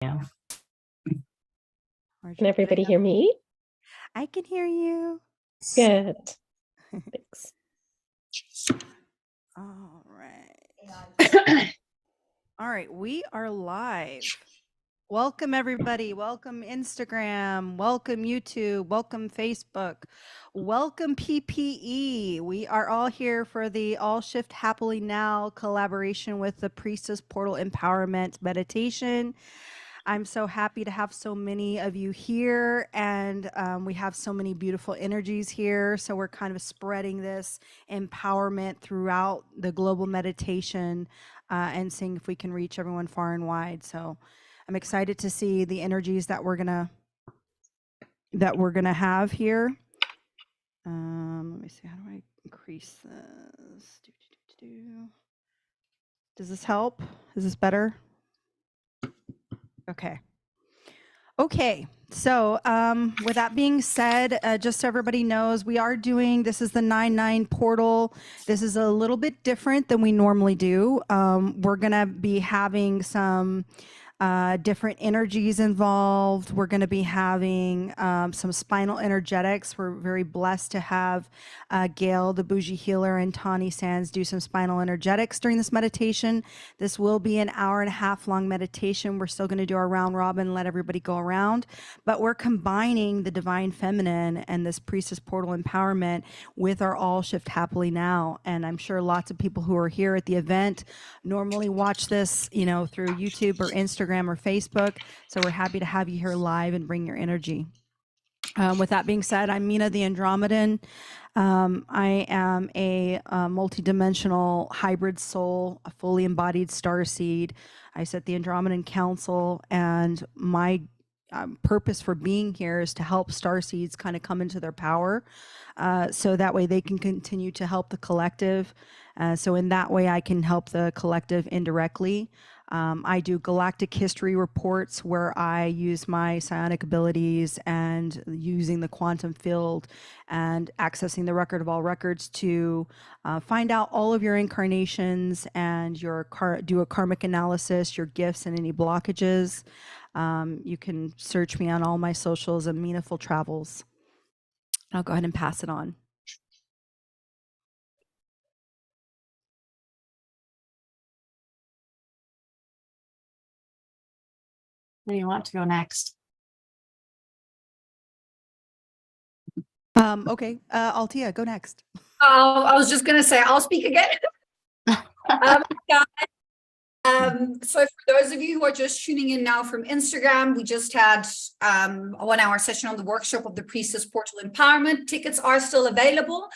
Yeah. Can everybody hear me? I can hear you. Good. Thanks. All right. All right, we are live. Welcome, everybody. Welcome, Instagram. Welcome, YouTube. Welcome, Facebook. Welcome, PPE. We are all here for the All Shift Happily Now collaboration with the Priestess Portal Empowerment Meditation. I'm so happy to have so many of you here, and we have so many beautiful energies here. So we're kind of spreading this empowerment throughout the global meditation and seeing if we can reach everyone far and wide. So I'm excited to see the energies that we're gonna have here. Let me see, how do I increase this? Does this help? Is this better? Okay. So with that being said, just so everybody knows, we are doing, this is the 9/9 portal. This is a little bit different than we normally do. We're going to be having some different energies involved. We're going to be having some spinal energetics. We're very blessed to have Gail, the bougie healer, and Tani Sands do some spinal energetics during this meditation. This will be an hour-and-a-half long meditation. We're still going to do our round robin and let everybody go around, but we're combining the divine feminine and this priestess portal empowerment with our All Shift Happily Now. And I'm sure lots of people who are here at the event normally watch this, you know, through YouTube or Instagram or Facebook. So we're happy to have you here live and bring your energy. With that being said, I'm Mina the Andromedan. I am a multidimensional hybrid soul, a fully embodied starseed. I sit the Andromedan Council, and my purpose for being here is to help starseeds kind of come into their power, so that way they can continue to help the collective. So in that way, I can help the collective indirectly. I do galactic history reports where I use my psionic abilities and using the quantum field and accessing the record of all records to find out all of your incarnations and your do a karmic analysis, your gifts and any blockages. You can search me on all my socials and Meaningful Travels. I'll go ahead and pass it on. Where do you want to go next? Okay, Altia, go next. I was just going to say, I'll speak again. Guys, so for those of you who are just tuning in now from Instagram, we just had a 1 hour session on the workshop of the Priestess Portal Empowerment. Tickets are still available.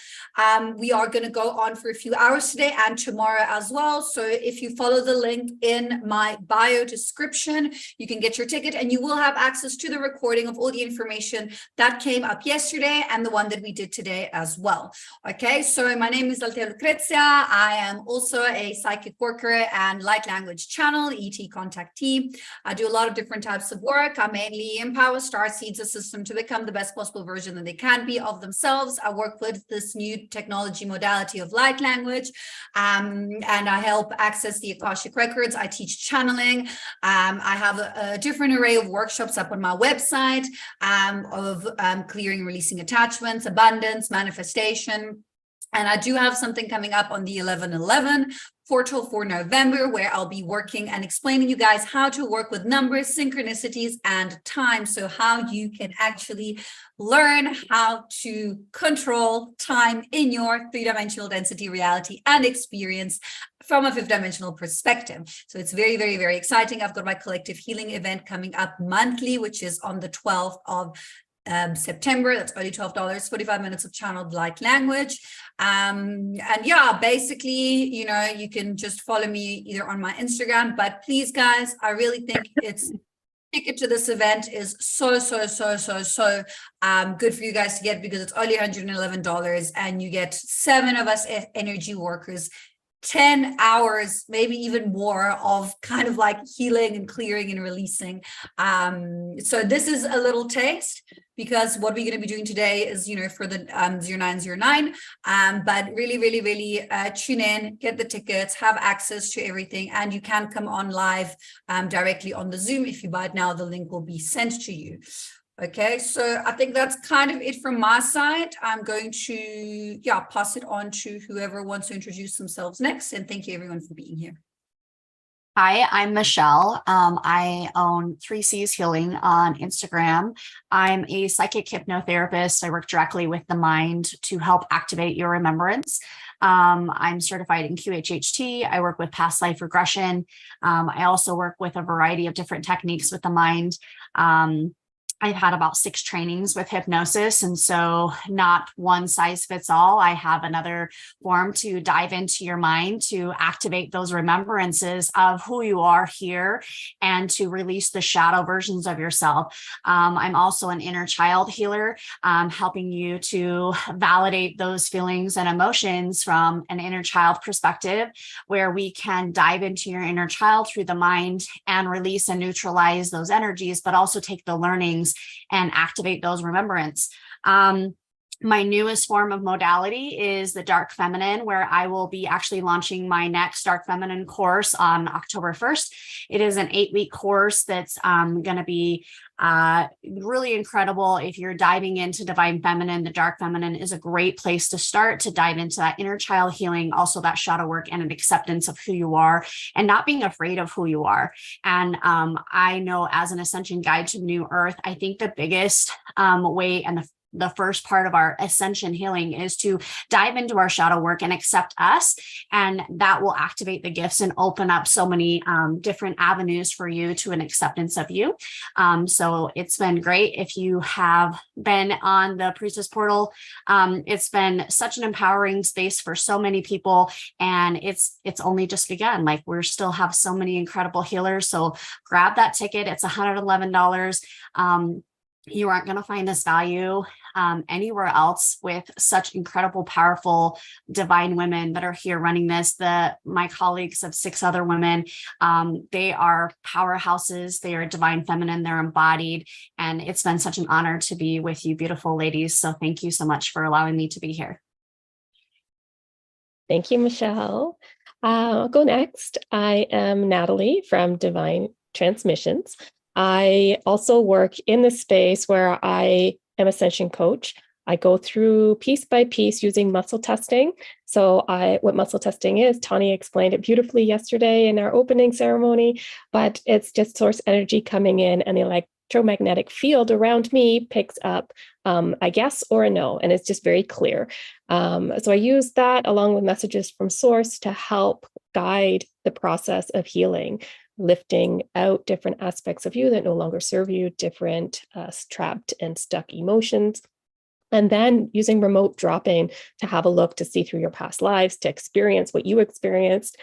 We are going to go on for a few hours today and tomorrow as well. So if you follow the link in my bio description, you can get your ticket and you will have access to the recording of all the information that came up yesterday and the one that we did today as well. Okay, so my name is Altea Lucrezia. I am also a psychic worker and light language channel, ET contactee. I do a lot of different types of work. I mainly empower starseeds, assist them to become the best possible version that they can be of themselves. I work with this new technology modality of light language, and I help access the Akashic records. I teach channeling. I have a different array of workshops up on my website of clearing and releasing attachments, abundance, manifestation. And I do have something coming up on the 11/11 portal for November, where I'll be working and explaining you guys how to work with numbers, synchronicities, and time. So how you can actually learn how to control time in your three-dimensional density reality and experience from a fifth-dimensional perspective. So it's very, very, very exciting. I've got my collective healing event coming up monthly, which is on the 12th of September. That's only $12, 45 minutes of channeled light language. And yeah, basically, you know, you can just follow me either on my Instagram, but please guys, I really think it's ticket to this event is so good for you guys to get, because it's only $111 and you get 7 of us energy workers 10 hours, maybe even more, of kind of like healing and clearing and releasing. So this is a little taste, because what we're going to be doing today is, for the 0909. But really tune in, get the tickets, have access to everything, and you can come on live directly on the Zoom. If you buy it now, the link will be sent to you. Okay, so I think that's kind of it from my side. I'm going to, pass it on to whoever wants to introduce themselves next. And thank you everyone for being here. Hi, I'm Michelle. I own 3C's Healing on Instagram. I'm a psychic hypnotherapist. I work directly with the mind to help activate your remembrance. I'm certified in QHHT. I work with past life regression. I also work with a variety of different techniques with the mind. I've had about 6 trainings with hypnosis, and so not one size fits all. I have another form to dive into your mind to activate those remembrances of who you are here and to release the shadow versions of yourself. I'm also an inner child healer, helping you to validate those feelings and emotions from an inner child perspective, where we can dive into your inner child through the mind and release and neutralize those energies, but also take the learnings and activate those remembrance. My newest form of modality is the Dark Feminine, where I will be actually launching my next Dark Feminine course on October 1st. It is an 8-week course that's going to be really incredible. If you're diving into Divine Feminine, the Dark Feminine is a great place to start to dive into that inner child healing, also that shadow work and an acceptance of who you are and not being afraid of who you are. And I know, as an ascension guide to New Earth, I think the biggest way and the first part of our ascension healing is to dive into our shadow work and accept us. And that will activate the gifts and open up so many different avenues for you to an acceptance of you. So it's been great. If you have been on the Priestess portal, it's been such an empowering space for so many people. And it's only just begun. Like, we still have so many incredible healers. So grab that ticket. It's $111. You aren't going to find this value anywhere else, with such incredible, powerful, divine women that are here running this. My colleagues of 6 other women, they are powerhouses. They are divine feminine. They're embodied. And it's been such an honor to be with you, beautiful ladies. So thank you so much for allowing me to be here. Thank you, Michelle. I'll go next. I am Natalie from Divine Transmissions. I also work in the space where I am ascension coach. I go through piece by piece using muscle testing. So what muscle testing is, Tanya explained it beautifully yesterday in our opening ceremony, but it's just source energy coming in, and the electromagnetic field around me picks up a yes or a no, and it's just very clear. So I use that along with messages from source to help guide the process of healing, lifting out different aspects of you that no longer serve you, different trapped and stuck emotions. And then using remote dropping to have a look to see through your past lives, to experience what you experienced.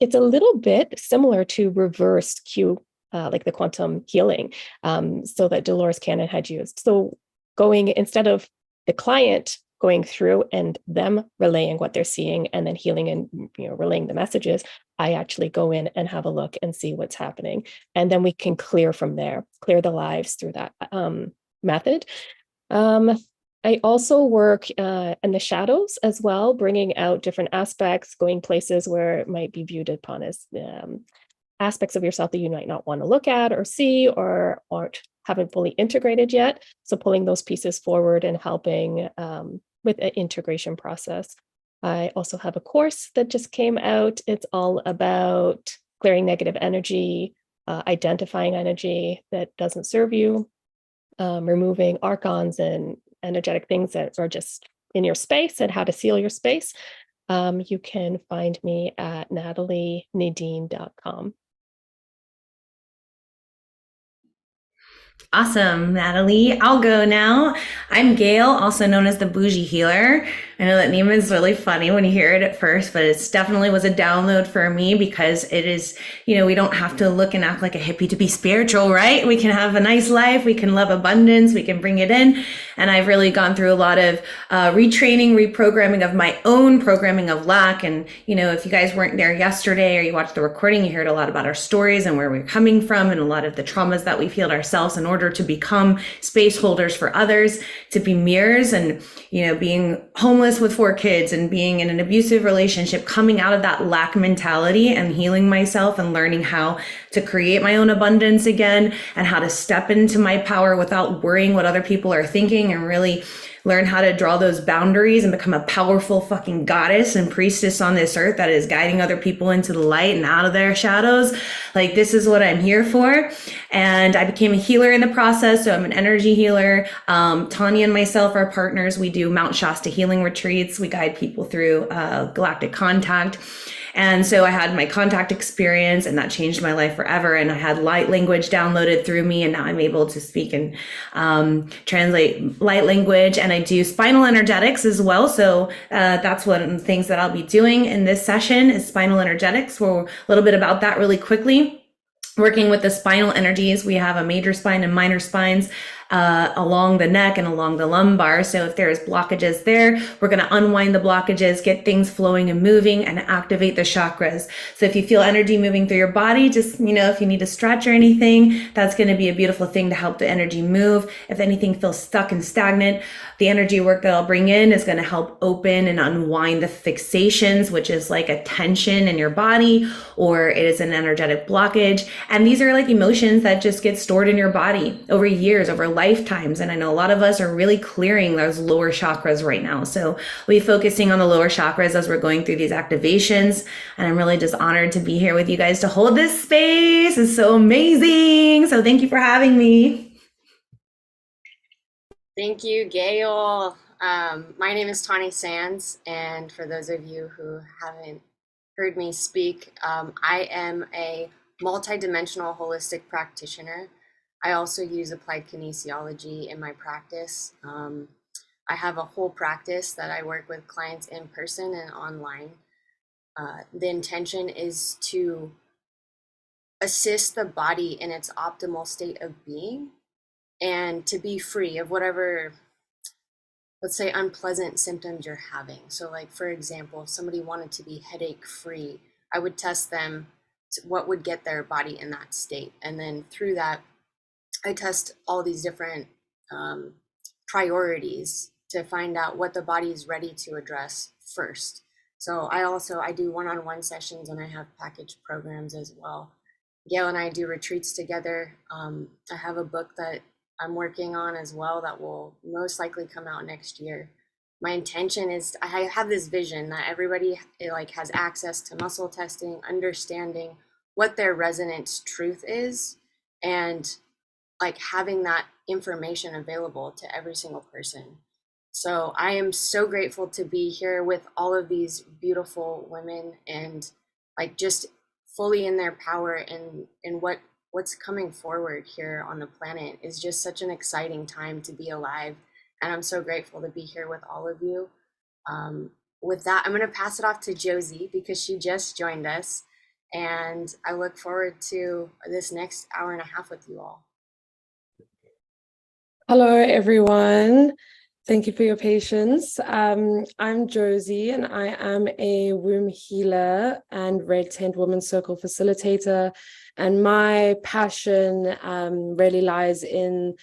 It's a little bit similar to reverse Q, like the quantum healing, so that Dolores Cannon had used. So instead of the client going through and them relaying what they're seeing and then healing and relaying the messages, I actually go in and have a look and see what's happening. And then we can clear from there, clear the lives through that method. I also work in the shadows as well, bringing out different aspects, going places where it might be viewed upon as aspects of yourself that you might not want to look at or see or haven't fully integrated yet. So pulling those pieces forward and helping with an integration process. I also have a course that just came out. It's all about clearing negative energy, identifying energy that doesn't serve you, removing archons and energetic things that are just in your space, and how to seal your space. You can find me at natalienadine.com. Awesome, Natalie. I'll go now. I'm Gail, also known as the Bougie Healer. I know that name is really funny when you hear it at first, but it definitely was a download for me because it is, we don't have to look and act like a hippie to be spiritual, right? We can have a nice life. We can love abundance. We can bring it in. And I've really gone through a lot of retraining, reprogramming of my own programming of lack. And, if you guys weren't there yesterday or you watched the recording, you heard a lot about our stories and where we're coming from and a lot of the traumas that we've healed ourselves in order to become space holders for others, to be mirrors and, being homeless with 4 kids and being in an abusive relationship, coming out of that lack mentality and healing myself and learning how to create my own abundance again and how to step into my power without worrying what other people are thinking and really learn how to draw those boundaries and become a powerful fucking goddess and priestess on this earth that is guiding other people into the light and out of their shadows. Like, this is what I'm here for. And I became a healer in the process. So I'm an energy healer. Tanya and myself are partners. We do Mount Shasta healing retreats. We guide people through galactic contact. And so I had my contact experience and that changed my life forever. And I had light language downloaded through me. And now I'm able to speak and translate light language. And I do spinal energetics as well. So that's one of the things that I'll be doing in this session is spinal energetics. For a little bit about that really quickly. Working with the spinal energies, we have a major spine and minor spines along the neck and along the lumbar. So if there's blockages there, we're going to unwind the blockages, get things flowing and moving and activate the chakras. So if you feel energy moving through your body, just, if you need to stretch or anything, that's going to be a beautiful thing to help the energy move. If anything feels stuck and stagnant, the energy work that I'll bring in is going to help open and unwind the fixations, which is like a tension in your body, or it is an energetic blockage. And these are like emotions that just get stored in your body over years, over lifetimes. And I know a lot of us are really clearing those lower chakras right now. So we'll be focusing on the lower chakras as we're going through these activations. And I'm really just honored to be here with you guys to hold this space. It's so amazing. So thank you for having me. Thank you, Gail. My name is Tawny Sands. And for those of you who haven't heard me speak, I am a multidimensional holistic practitioner. I also use applied kinesiology in my practice. I have a whole practice that I work with clients in person and online. The intention is to assist the body in its optimal state of being and to be free of whatever, let's say, unpleasant symptoms you're having. So like, for example, if somebody wanted to be headache free, I would test them what would get their body in that state. And then through that, I test all these different priorities to find out what the body is ready to address first. So I do one-on-one sessions and I have package programs as well. Gail and I do retreats together. I have a book that I'm working on as well that will most likely come out next year. My intention is I have this vision that everybody has access to muscle testing, understanding what their resonance truth is, and having that information available to every single person. So I am so grateful to be here with all of these beautiful women and just fully in their power, and what's coming forward here on the planet is just such an exciting time to be alive. And I'm so grateful to be here with all of you. With that, I'm going to pass it off to Josie because she just joined us. And I look forward to this next hour and a half with you all. Hello, everyone. Thank you for your patience. I'm Josie, and I am a womb healer and Red Tent Women's Circle facilitator. And my passion really lies in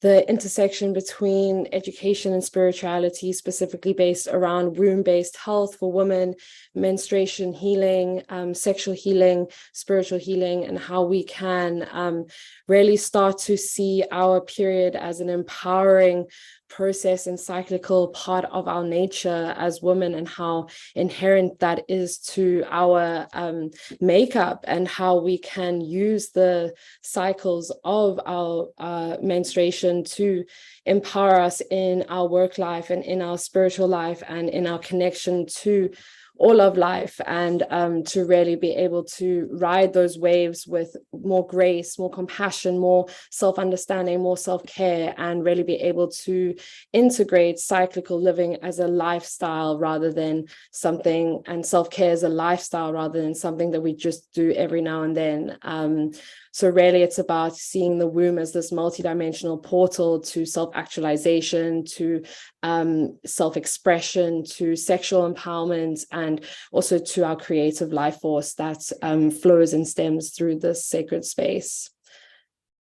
the intersection between education and spirituality, specifically based around womb-based health for women, menstruation healing, sexual healing, spiritual healing, and how we can really start to see our period as an empowering process and cyclical part of our nature as women, and how inherent that is to our makeup, and how we can use the cycles of our menstruation to empower us in our work life and in our spiritual life and in our connection to all of life, and to really be able to ride those waves with more grace, more compassion, more self-understanding, more self-care, and really be able to integrate cyclical living as a lifestyle rather than something, and self-care as a lifestyle rather than something that we just do every now and then. So really it's about seeing the womb as this multidimensional portal to self-actualization, to self-expression, to sexual empowerment, and also to our creative life force that flows and stems through this sacred space.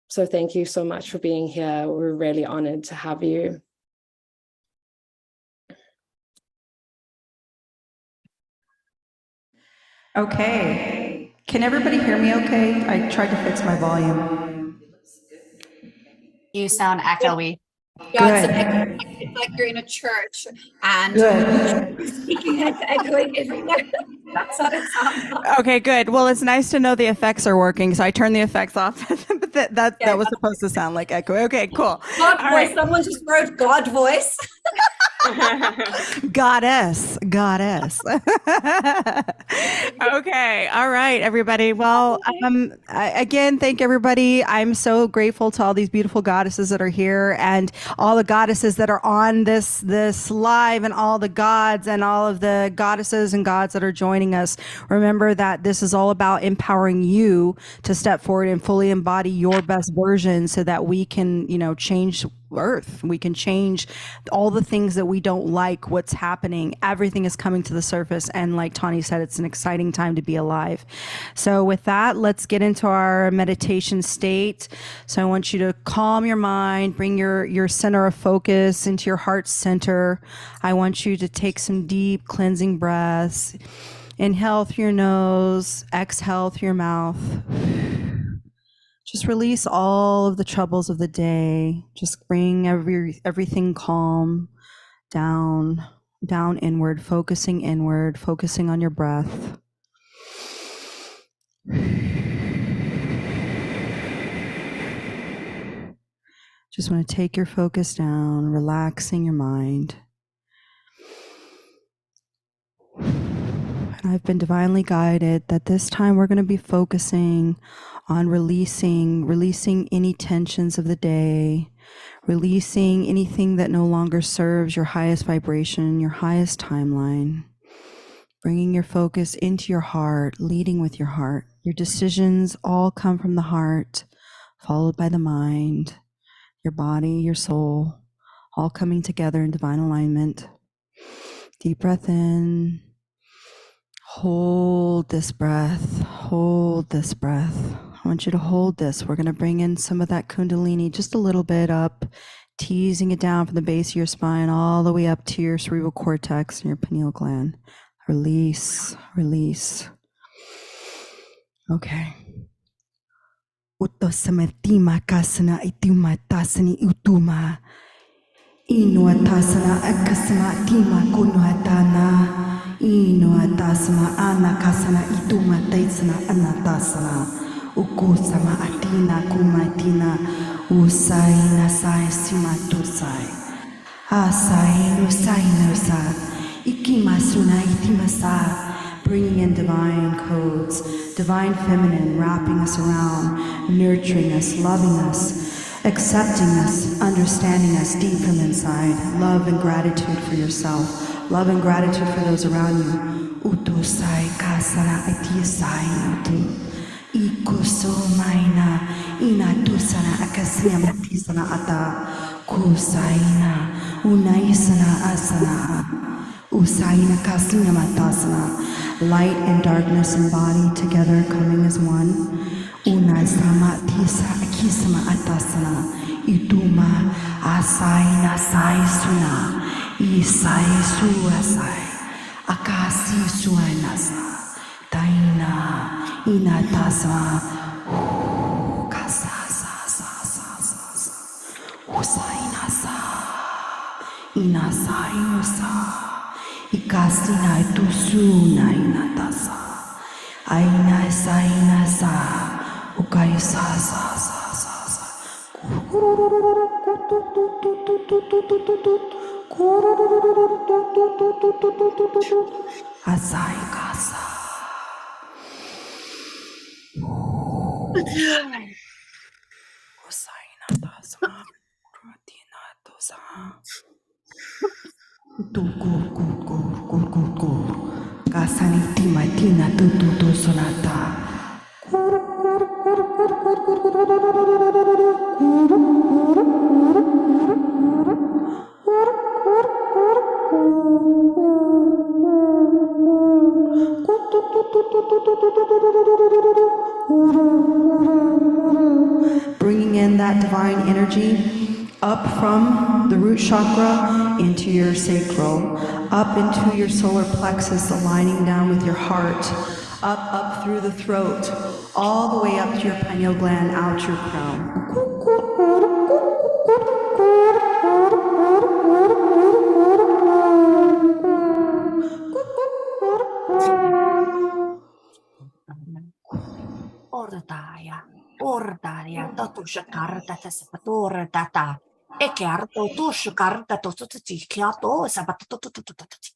So thank you so much for being here. We're really honored to have you. Okay. Can everybody hear me okay? I tried to fix my volume. You sound echoey. Yeah, it's like you're in a church and you're speaking and echoing everywhere. That's what it sounds like. Okay, good. Well, it's nice to know the effects are working, so I turned the effects off. But that was supposed to sound like echo. Okay, cool. God All voice. right. Someone just wrote God voice. Goddess. Okay. All right, everybody. Well, again, thank everybody. I'm so grateful to all these beautiful goddesses that are here, and all the goddesses that are on this live, and all the gods and all of the goddesses and gods that are joining us. Remember that this is all about empowering you to step forward and fully embody your best version so that we can, change Earth. We can change all the things that we don't like, what's happening. Everything is coming to the surface. And like Tani said, it's an exciting time to be alive. So with that, let's get into our meditation state. So I want you to calm your mind, bring your center of focus into your heart center. I want you to take some deep cleansing breaths. Inhale through your nose, exhale through your mouth. Just release all of the troubles of the day. Just bring everything calm down inward, focusing on your breath. Just want to take your focus down, relaxing your mind. And I've been divinely guided that this time we're going to be focusing on releasing any tensions of the day, releasing anything that no longer serves your highest vibration, your highest timeline, bringing your focus into your heart, leading with your heart. Your decisions all come from the heart, followed by the mind, your body, your soul, all coming together in divine alignment. Deep breath in. Hold this breath. I want you to hold this. We're going to bring in some of that Kundalini just a little bit up, teasing it down from the base of your spine all the way up to your cerebral cortex and your pineal gland. Release. Okay. Uttosamartima kasana ituma tasani utuma. Inuatasana akasama tima kunuatana. Inuatasana anakasana ituma taisana anatasana. Ukusama atina kumatina. Usai nasai simatusai. Asai nusa. Ikimasuna itimasa. Bringing in divine codes, divine feminine, wrapping us around, nurturing us, loving us, accepting us, understanding us deep from inside. Love and gratitude for yourself. Love and gratitude for those around you. Utusai kasara etiasai utu. Ikuso maina inatusana akasina matisana ata. Kusaina unaisana asana. Usaina kasina matasana. Light and darkness embodied together, coming as one. Una sama tisa akisama atasana. Ituma asai nasai suna. Isai suasai. Akasi suanasa. Taina inatasama. Kasa sa sa sa sa. Usai nasa. Inasai nusa. Ikasina itusuna inatasa. Aina saina sa. Ukai sa sa sa sa sa. Asai kasa. Osaina tasa. Ratina tosa. Tukur kukur kukur kur. Kasani tima tina tutu sonata. Bringing in that divine energy up from the root chakra into your sacral, up into your solar plexus, aligning down with your heart, up through the throat, all the way up to your pineal gland, out your crown. Ordaja, totuša karta tässä tortata. Ekerto tušu karta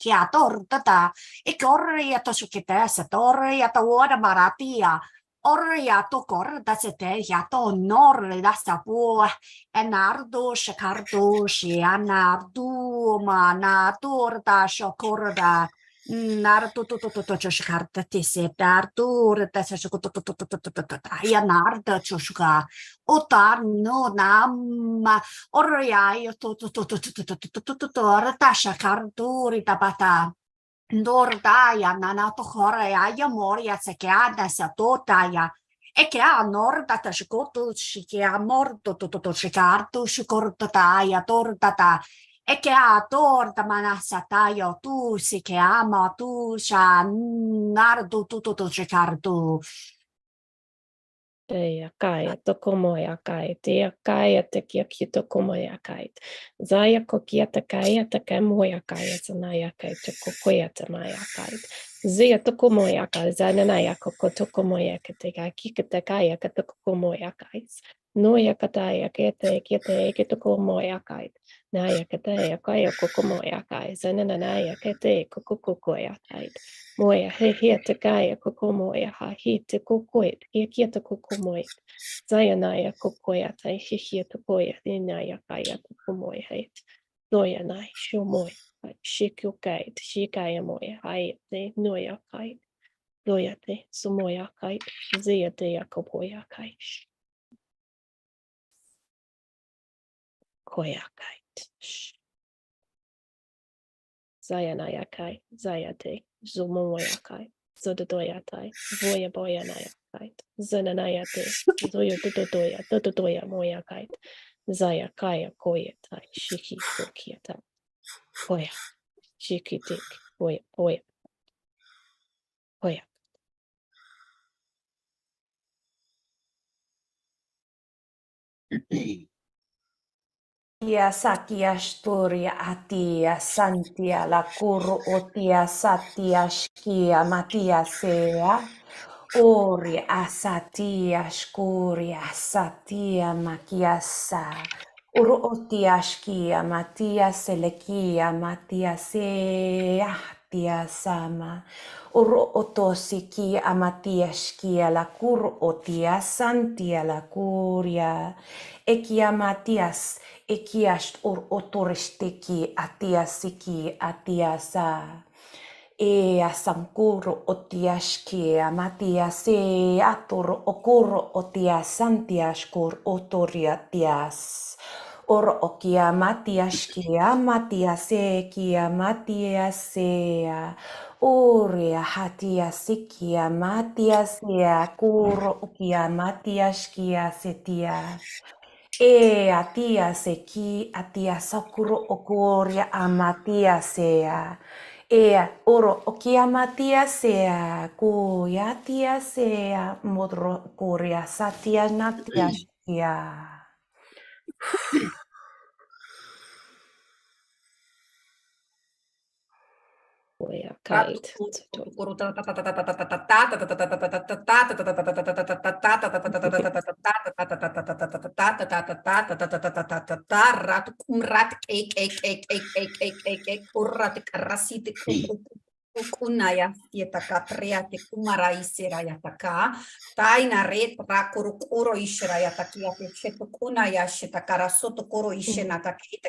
kiato tortata. Ekorja tosuke tässä torja tuoda maratia. Orja to korta se te ja to norri tässä puo. Enardo shakardo shianardo mana torta shokorda. Nardo karta te se dardo tässä ja narda chushka. Otar no nama orja jo tasha karduri tabata. Dorda ja nana tohorea ja morja se keada se totaja. Eikä norda tässä kotusi ja morto shikartu shikortata ja tortata. Eikä torta manassa tajo tuusi keama tuusa nardu shikartu. Ja kai, tokomoja kai, tia kai, että kiekki tokomoja kai. Zaja kokieta kai, että kämoja kai, että naja kai, tokokoja maja kai. Zia tokomoja kai, zaina naja koko tokomoja kai, kiketa kai, että tokomoja kai. Noja katai, kiete, eikä tokomoja kai. Naja katai, kai, kokomoja kai, zaina naja kete, kokokoja kai. Moja he hiete kai koko moja ha hiete kokoit ja kieta koko moit. Zajanaya kokoja tai he hiete koja ninaja kai koko moja heit. Noja nai shu moja kai shikyu kai shikaya moja hai te noja kai. Noja te sumoja kai zia te ja kopoja kai. Koja kai. Zajanaya kai zayate. Zumoya kai, Zodoya tai, Voya boya naya kite, Zenanaya te, Zoya moya kite, Zaya kaya koya tai, Shiki kokia tai, Koya, Shiki tik, Koya. Tia sakia storia atia santia la kuru otia satia skia matia sea. Ori asatia skuria satia makiasa. Uru otia skia matia selekia matia sea tia sama. Uru otosiki amatia skia la kuru otia santia la kuria. Ekia matias. Ekiast otoristiki atiasiki atiasa. Asamkuro otiaski amatiase atoro okuro otiasantiaskur otoriatias. Or okia matiaski amatiase kia matiasea. Oria hatiasikia matiasea kuro okia matiaskia setia. Atia seki atia sakuro okoria amatia sea. Oro okia matia sea kuya tia sea modro koria satia natia shia. Koya kite. Kunaya yataka triate kumara isera yataka taina ret rakuru kuro ishera yataki yate shetu kunaya shetakara soto kuro ishena take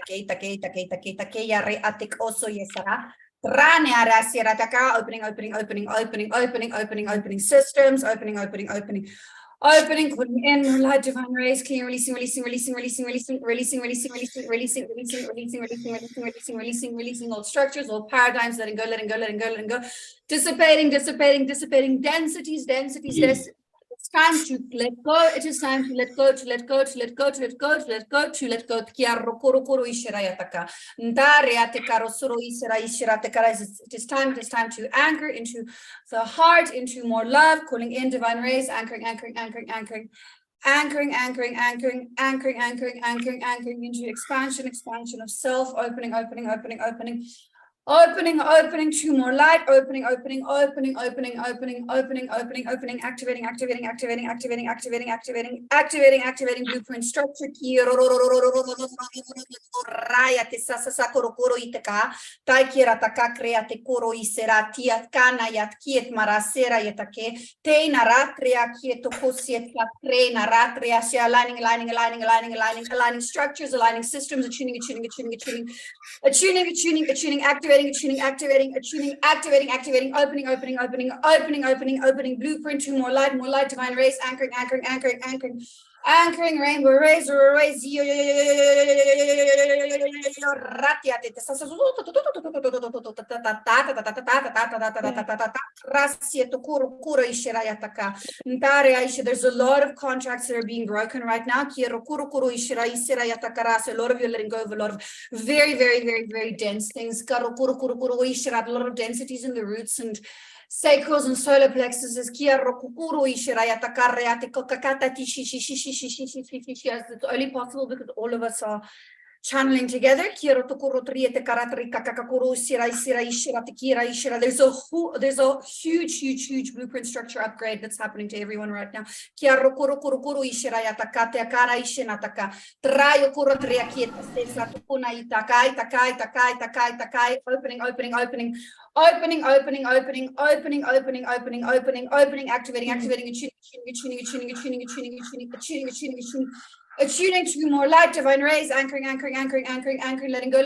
ya re atik oso yesara Rane arasiera taka opening systems, opening, putting in more light, divine rays, clean, releasing old structures, old paradigms, letting go, dissipating, densities. It's time to let go. It is time to let go. It is time to anchor into the heart, into more love, calling in divine rays, anchoring into expansion of self, opening to more light, opening, activating blueprint structure. Taikira taka create koro isera tia kana yat kiet marasera yatake te naratria kieto kosiet trena ratria she aligning structures, aligning systems, attuning, activating, opening blueprint to more light, divine rays, anchoring rainbow rays, there's a lot of contracts that are being broken right now. A lot of you are letting go of a lot of very dense things. A lot of densities in the roots and sacrals and solar plexuses. As it's only possible because all of us are channeling together. There's a huge blueprint structure upgrade that's happening to everyone right now. Activating, attuning to more light, divine rays, anchoring, letting go,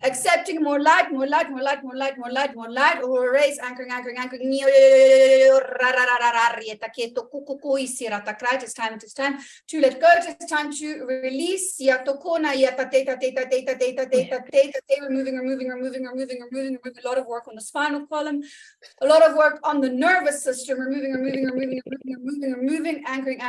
accepting more light, or rays, anchoring, it's time to let go, it's time to release, removing a lot of work on the spinal column, a lot of work on the nervous system, removing, anchoring,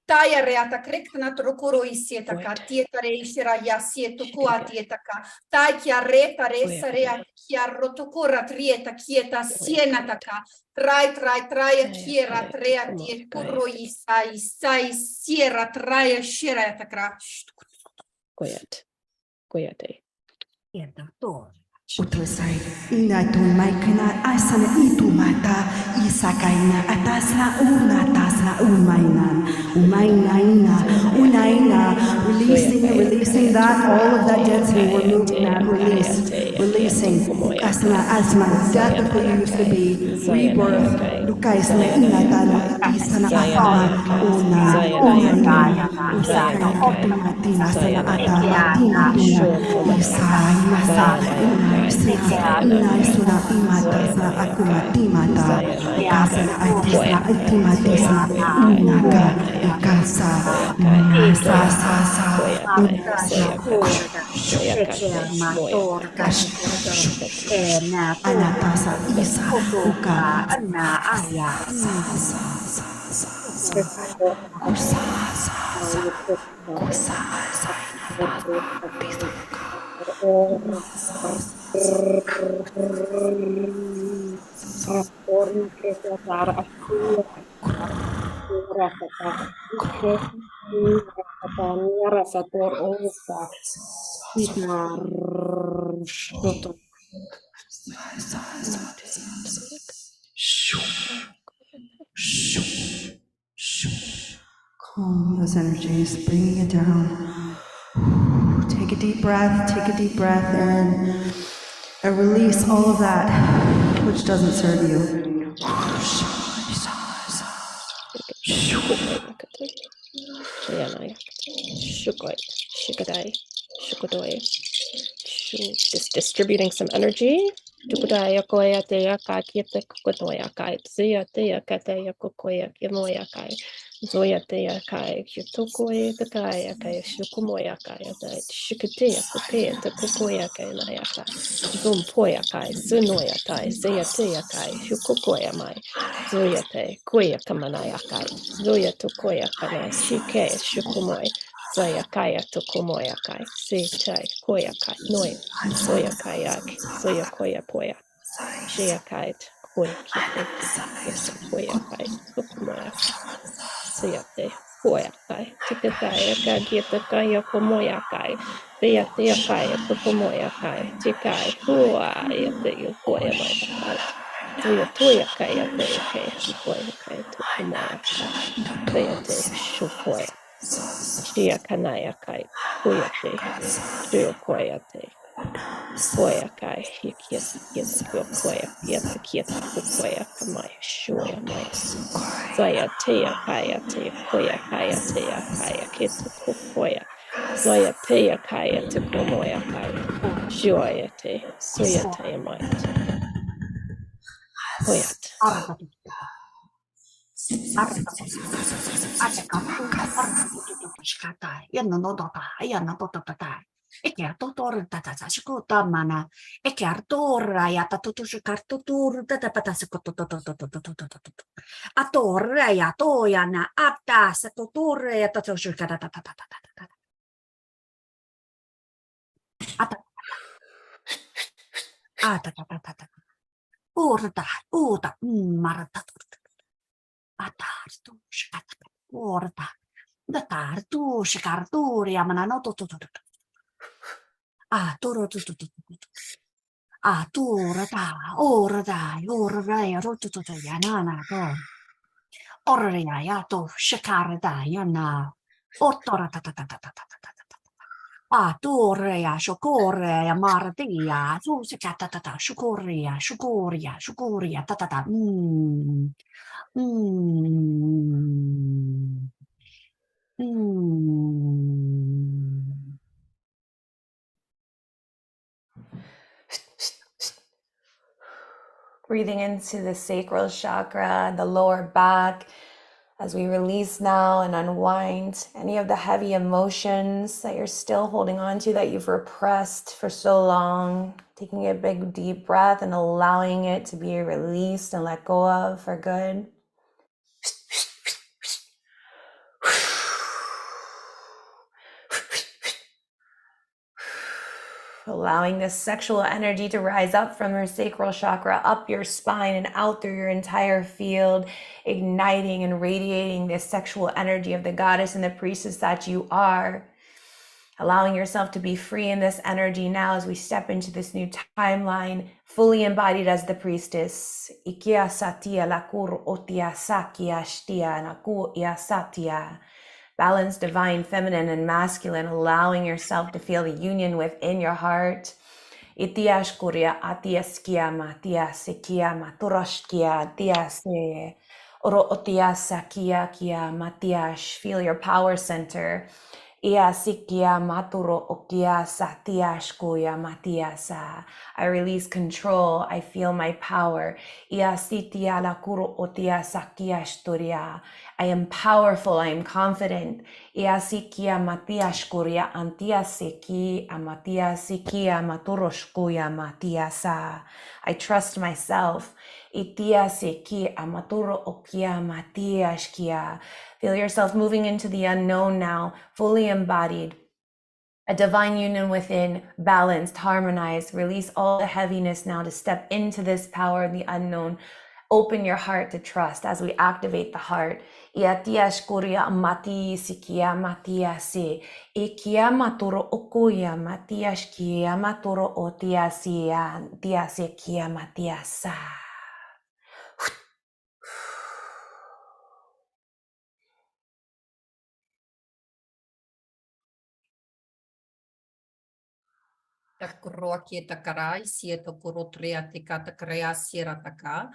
taya reata krikna trokoro isietaka, tietare ishira yasieto kuatietaka, takia reta resa rea, kia rotokora trieta, kieta sienataka, traia kiera trea tie kuro isai, sierra traia shira takra. Goyate. Utusay, inatun may kana asana itu mata, isakaina atasna umaina, releasing that, all of that density, we're moving that, releasing, kasna asma, death of who you used to be, rebirth, lukaisna inatana, isana atama, umaina, usakaina, optimatina, sana atama, tina, Naisuna imatasna akumatimata ikasana altimatisna unaka ikasa anatasa isa uka those energies, bringing it down. Take a deep breath in, and release all of that which doesn't serve you. Just distributing some energy. Tukudaya koya te yaka kita kukotoya kai. Zia te yaka te yako koya kimoya kai. Zoya te yakai. Yutokoya te kai yakai. Shukumoya kai. Shikatea kokea te kokoya kai na yaka. Zumpoya kai. Sunoya tai. Zia te yakai. Shukokoya mai. Zoya te koya kamana yakai. Zoya to koya kana. Shike shukumoy. Zaya kaya to komoya kai. Se tai koya kai. Noi. Soya kayak, soya koya poya, shea kite, koya kite, koya kite, sukumoya, seyate, koya kai, tikataya kagita kaya komoya kai, deyate kaya komoya kai, tikai, hua, yate koya maya kai, zoya toya kaya te kaya, koya kaya komoya kai, deyate shukoya, shea kanaya kai, koya te, shea koya te. Koya kai hikiata kieta koya kieta koya kamai shoya mai zaya teya kaya te koya kaya teya kaya kieta koya zaya teya kaya te komoya kai shoya te soya teya mai koyat Mana e che artorra ya ta tutu carto tur ta ta pata se a torre ya to ya na apta se torre ya ta tu ta ta ta ta ta ata ata ta ta ta ta urda uda marata atartu shkata urda da tartu shkartu ya mana no to ah toro tu ah tu rata ora dai rotu tu ya na to ora ya to shikara dai ya na ottora ta ta ta ta ta ta ta ta ah tu ya shokore ya martia tu si ta ta ta shukoria ta ta ta Breathing into the sacral chakra, the lower back, as we release now and unwind any of the heavy emotions that you're still holding on to, that you've repressed for so long. Taking a big deep breath and allowing it to be released and let go of for good. Allowing this sexual energy to rise up from your sacral chakra, up your spine and out through your entire field, igniting and radiating this sexual energy of the goddess and the priestess that you are. Allowing yourself to be free in this energy now as we step into this new timeline, fully embodied as the priestess. Ikia satia lakur otia sakia shtia naku ia satia. Balance divine, feminine, and masculine, allowing yourself to feel the union within your heart. Itiash kuria atiaskia matia sekia maturashkia tiase. Oro otiasa kia kia matiash. Feel your power center. Ia sikia maturo okia satiash kuya matiasa. I release control. I feel my power. Ia sitia lakuro otia sakiash turia. I am powerful. I am confident. Ia sikia matiash kuria antia seki amatia sikia maturosh kuya matiasa. I trust myself. Itia seki amaturo okia matiash kia. Feel yourself moving into the unknown now, fully embodied. A divine union within, balanced, harmonized. Release all the heaviness now to step into this power of the unknown. Open your heart to trust as we activate the heart. Iatia shkuria mati sikia matia se. Ikia maturo okuya matia shkia maturo otia sia. Dia sekia matia sa. Takuro kita karai sieta kuro tria tika takrea sira taka.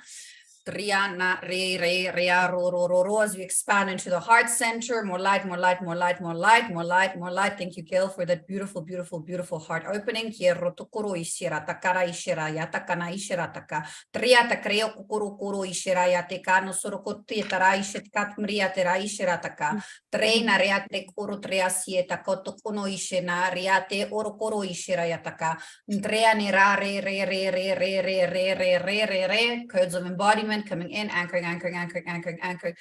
Triana re re rea ro ro ro ro as we expand into the heart center. More light, more light, more light, more light, more light, more light. Thank you, Gail, for that beautiful, beautiful, beautiful heart opening. Here rotokuro ishira takara ishira yatakana ishira taka. Tria takreo kukuru kuru ishira yateka no sorokoti tara ishitka mria tera ishira taka. Treina reate kuru tria sieta kotokuno ishena riate orokoro ishira yataka. Trea ni ra re re re re re re re re re re re. Codes of embodiment coming in, anchoring, anchoring, anchoring, anchoring, anchoring,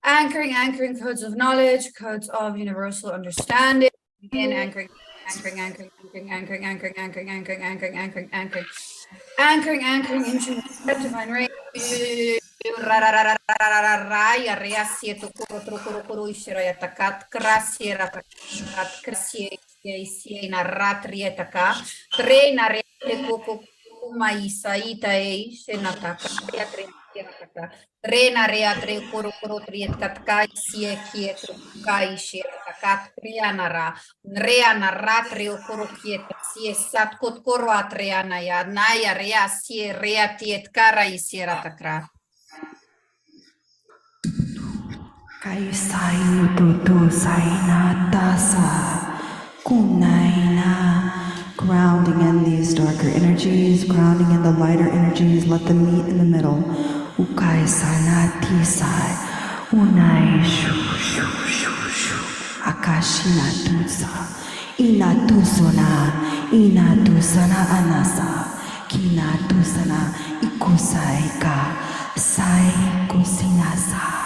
anchoring, anchoring, codes of knowledge, codes of universal understanding. In anchoring, anchoring, anchoring, anchoring, anchoring, anchoring, anchoring, anchoring, anchoring, anchoring, anchoring, anchoring, anchoring into divine ray. Raya rea sieto kuro kuro kuro ishira takat krasiera takat krasie na ratrieta ka treina rete koko kuma isaita e shenataka trena rea tre kuro kuro trieta ka sie kieto kai shira takat triana ra rea na ratri kuro kieta sie sat kot koro atreana ya naya rea sie rea tiet kara isiera takra. Kaisai tutu saina tasa kunaina. Grounding in these darker energies, grounding in the lighter energies, let them meet in the middle. Ukai sana tisai unai shu shu shu shu akashina tusa ina tusana anasa kina tusana ikusaika sai kusinasai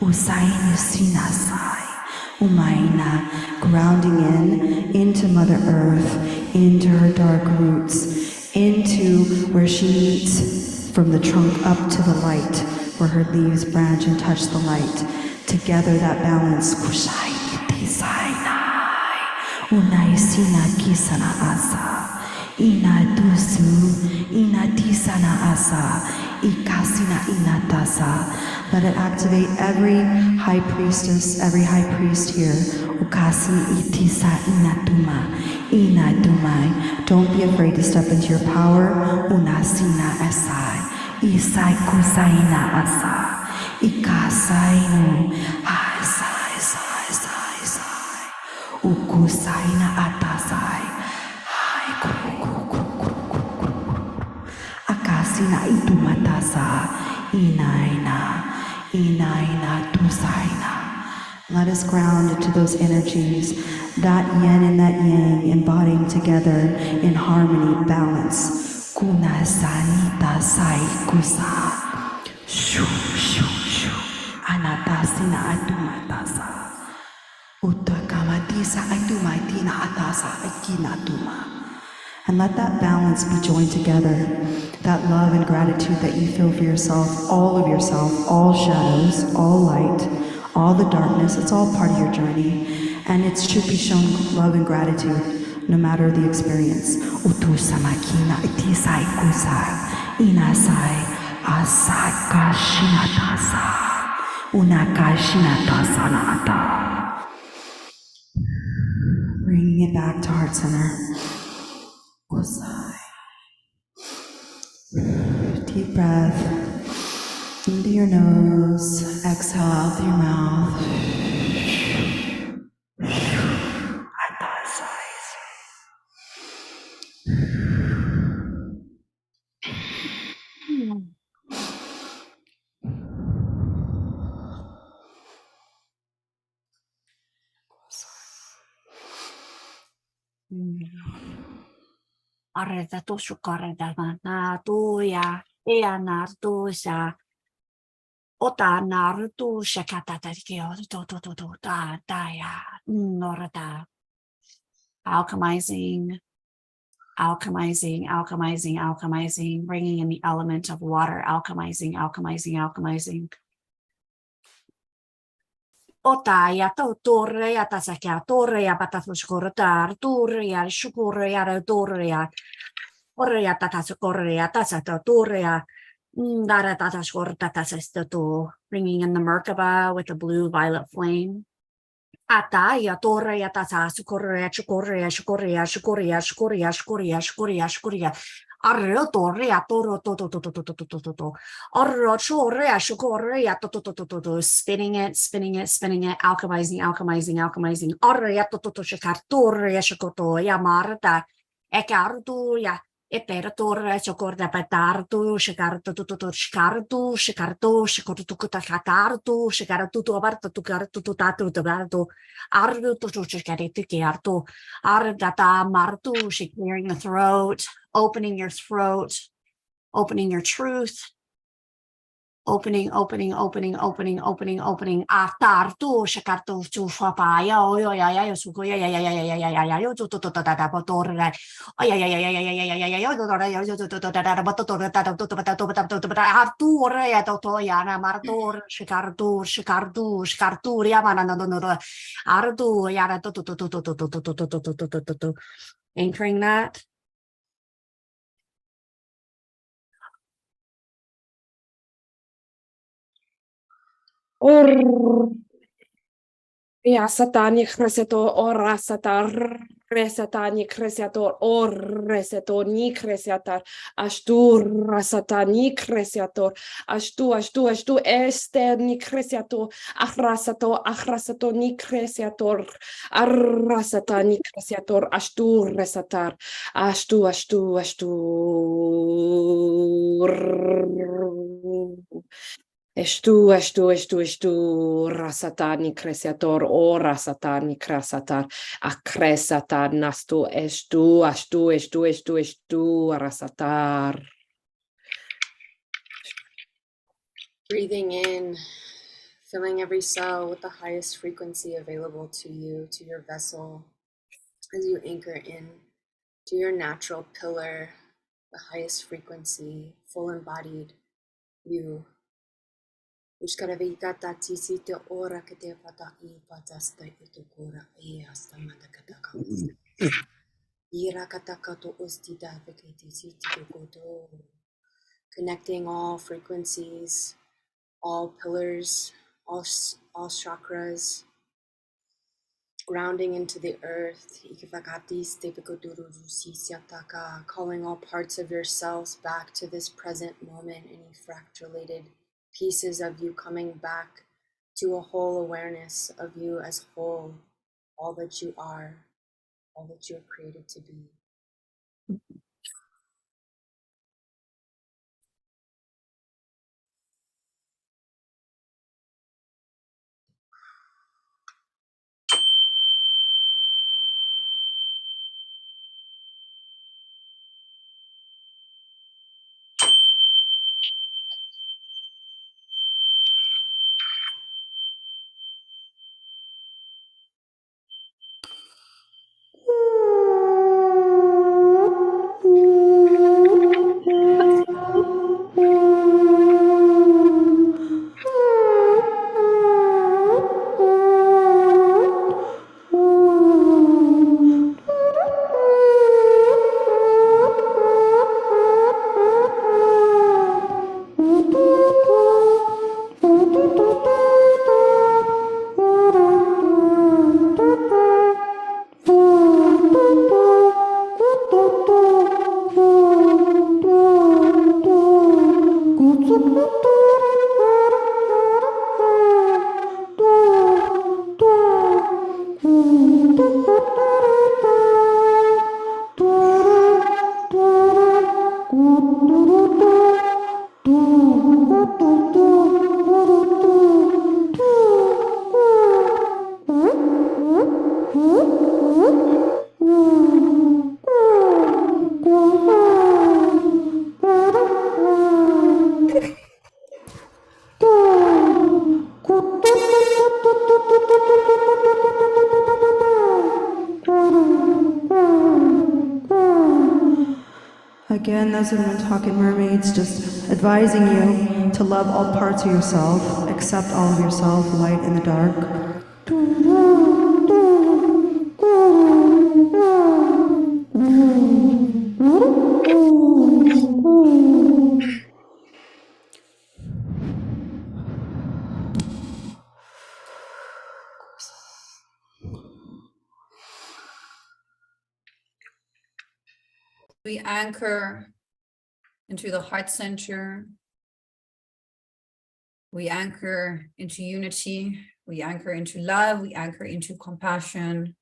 Usaini Sinasai, Umaina, grounding into Mother Earth, into her dark roots, into where she meets from the trunk up to the light, where her leaves branch and touch the light. Together that balance, Kushai Tisainai, Unai Sina Kisana Asa, Ina Dusu, Ina Tisana Asa, Ikasina Inatasa. Let it activate every high priestess, every high priest here. Ukasi itisa inatuma, inatumai. Don't be afraid to step into your power. Unasina asai, isai kusaina asa, ikasainu, asai, sai, sai, sai. Ukusaina atasai, hai, akasina itumatasa, inaina. Inaina tusaina. Let us ground into those energies, that yin and that yang embodying together in harmony, balance. Kuna sanita sai kusa. Shu shu shu. Anatasina atumatasa. Utakamatisa atumaitina atasa akinatuma. And let that balance be joined together. That love and gratitude that you feel for yourself, all shadows, all light, all the darkness, it's all part of your journey. And it should be shown love and gratitude, no matter the experience. Utusamakina itisai kusai, inasai, asakashinatasa, unakashinatasana ata. Bringing it back to heart center. Deep breath into your nose, exhale out through your mouth. Arreta tu sukareta na tuya, ea nartusa, ota nartusa katatarikio, ya, norata. Alchemizing, alchemizing, alchemizing, alchemizing, bringing in the element of water, alchemizing, alchemizing, alchemizing. Otaya to torreya tasaka torreya patasushkorotar torreya shukoreya torreya orreya tatasukoreya tasata torreya dara tatashkorta tasasto, bringing in the Merkaba with the blue violet flame. Ataya torreya tata sukorea chukorea shukorea shukorea shukorea shukorea shukorea shukorea arro torreya toro to to to to to to to to to arro chorea shukorea to to to to to spinning it spinning it alchemizing arreya to to to shikar torreya shukoto ya marta ekartu ya Eperator, Chocorda Patartu, Shikartu, Shikartu, Shikartu, Shikartu, Kutakartu, Shikartu, Abartu, Tukartu, Tatu, Tabartu, Ardu, Shikariti, Kiartu, Ardata, Martu, clearing the throat, opening your throat, opening your truth. Opening. Atartu, shakartu, chufapaya, oyo, ya, sukoya, ya, yo, to, botore, oya, arture, totoyana, martor, shikartu, yamana, no, ardu, yara, anchoring that. Ja, satani kreseto ora satar resatani kresetor or reseto ni kresetar ashtur rasatani kresetor ashtu este ni kreseto achrasato ni kresetor arrasatani kresetor ashtur resatar ashtu Estu, rasatani cresiator, o rasatani crasatar, acresatar nastu, estu, rasatar. Breathing in, filling every cell with the highest frequency available to you, to your vessel, as you anchor in to your natural pillar, the highest frequency, full embodied you. Ushkaravikata tisite ora kete pata I patasta itukura I hasta matakataka ira katakato ustida veketi sitikoto. Connecting all frequencies, all pillars, all chakras, grounding into the earth, calling all parts of yourselves back to this present moment, any fractulated pieces of you coming back to a whole awareness of you as whole, all that you are, all that you're created to be. Again, those have been talking mermaids, just advising you to love all parts of yourself, accept all of yourself, light and the dark. We anchor into the heart center. We anchor into unity. We anchor into love. We anchor into compassion.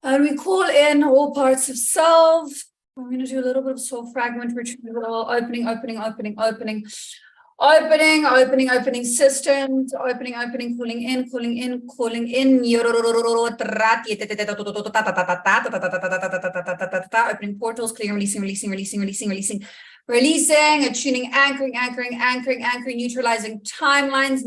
And we call in all parts of self. We're going to do a little bit of soul fragment retrieval, opening systems, opening, calling in. Opening portals, clear, releasing, attuning, anchoring, neutralizing timelines.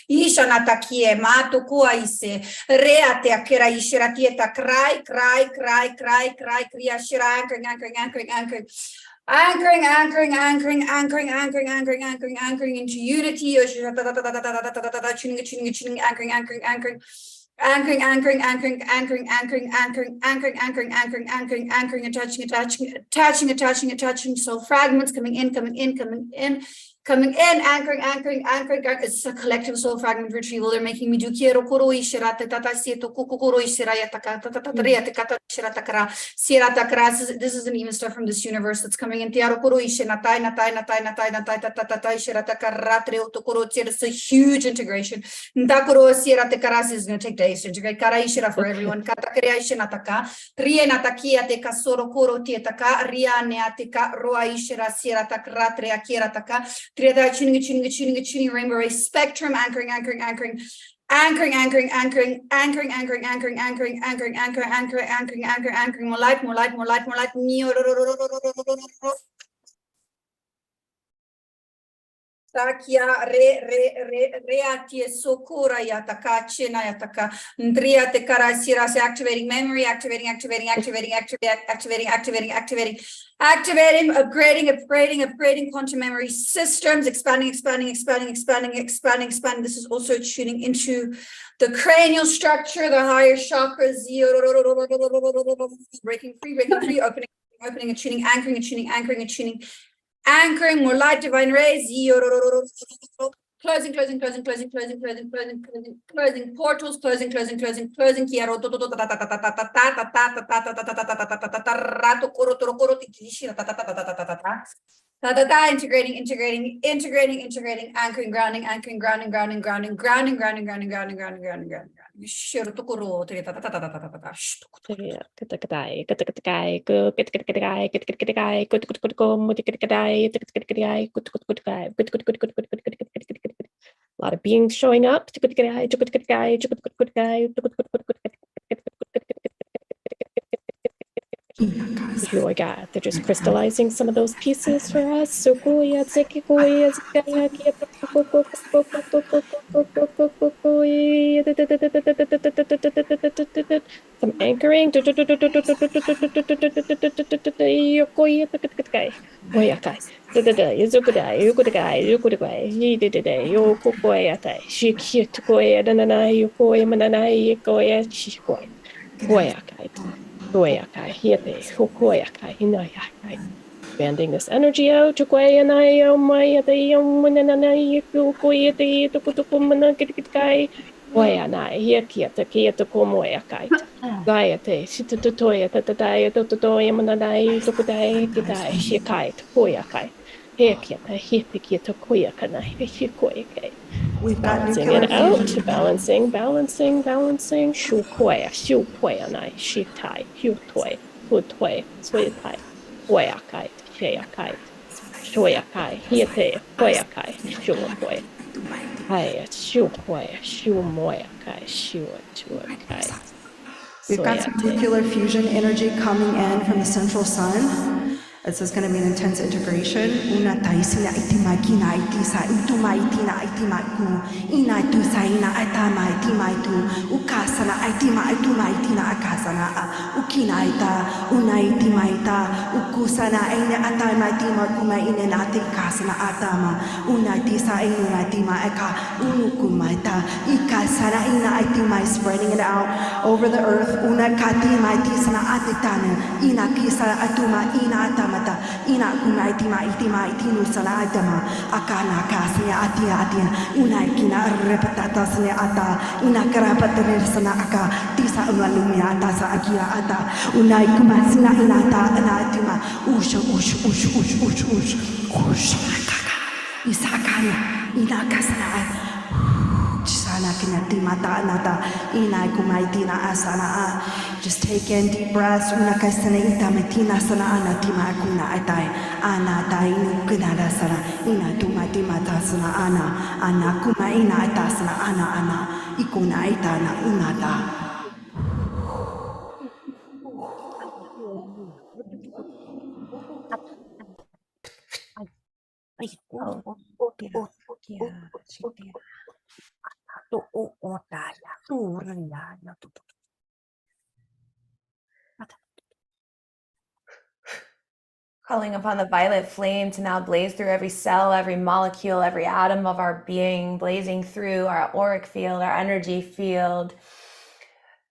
Ishanatakie matukuaise reate akera ishiratieta cry kriya anchoring into unity, tuning, anchoring, attaching. So fragments coming in, anchoring. It's a collective soul fragment retrieval. They're making me do quiero kuro ishirata tata sieto kukuro ishirayata kata takara. This isn't even stuff from this universe that's coming in. Tiaro kuro ishinatai natai ishirata karatre otokuro. It's a huge integration. Ndakuro sirata karas is going to take days to integrate. Kara ishira for everyone. Kata krea ishinataka. Rienatakia te kasoro kuro tietaka. Rianeatika roa ishira sirata karatre akirataka. Tuning, rainbow race spectrum, anchoring, more light, Takia reatie sokura yataka chena yataka ndria te karasiras activating memory, activating, upgrading quantum memory systems, expanding. This is also tuning into the cranial structure, the higher chakras, breaking free, opening and tuning, anchoring, more light, divine rays, closing portals, closing integrating, anchoring, grounding. A lot of beings showing up. Oh God, they're just crystallizing some of those pieces for us. Some anchoring. Expanding this energy out. Balancing it out, balancing. Shukoya, nai, shitai, hutoi, suitai, hoyakai, sheyakai, shoyakai, hiete, hoyakai, shuakoya, haya, shukoya, shumoyakai, shuatuakai. We've got some nuclear fusion energy coming in from the central sun. This is going to be an intense integration. Una taisina itima kina itisa utuma itina itima ku ina tu saina atama itima itu ukasana itima ituma itina akasana ukina ita una itima ita ukusana ina atama itima kuma ina nati kasana atama una tisa ina itima eka unukuma ita ikasana ina itima spreading it out over the earth. Una katima itisana atitana ina kisa atuma ina atama ina kuna itima itinu sana atama akana kasnya atia una kina repetata sana ata ina karapatene sana aka tisa unalumia ata sa akia ata una kuma sina ina ata ana atima ush kaka isakana ina kasana sana kina timata nata ina kumaitina asana. Just take in deep breaths. Una kaisana ita metina sana ana tima kuna atai ana tai kunada sana ina tuma timata sana ana kuma ina ata sana ana ikuna ita na unata. Calling upon the violet flame to now blaze through every cell, every molecule, every atom of our being, blazing through our auric field, our energy field,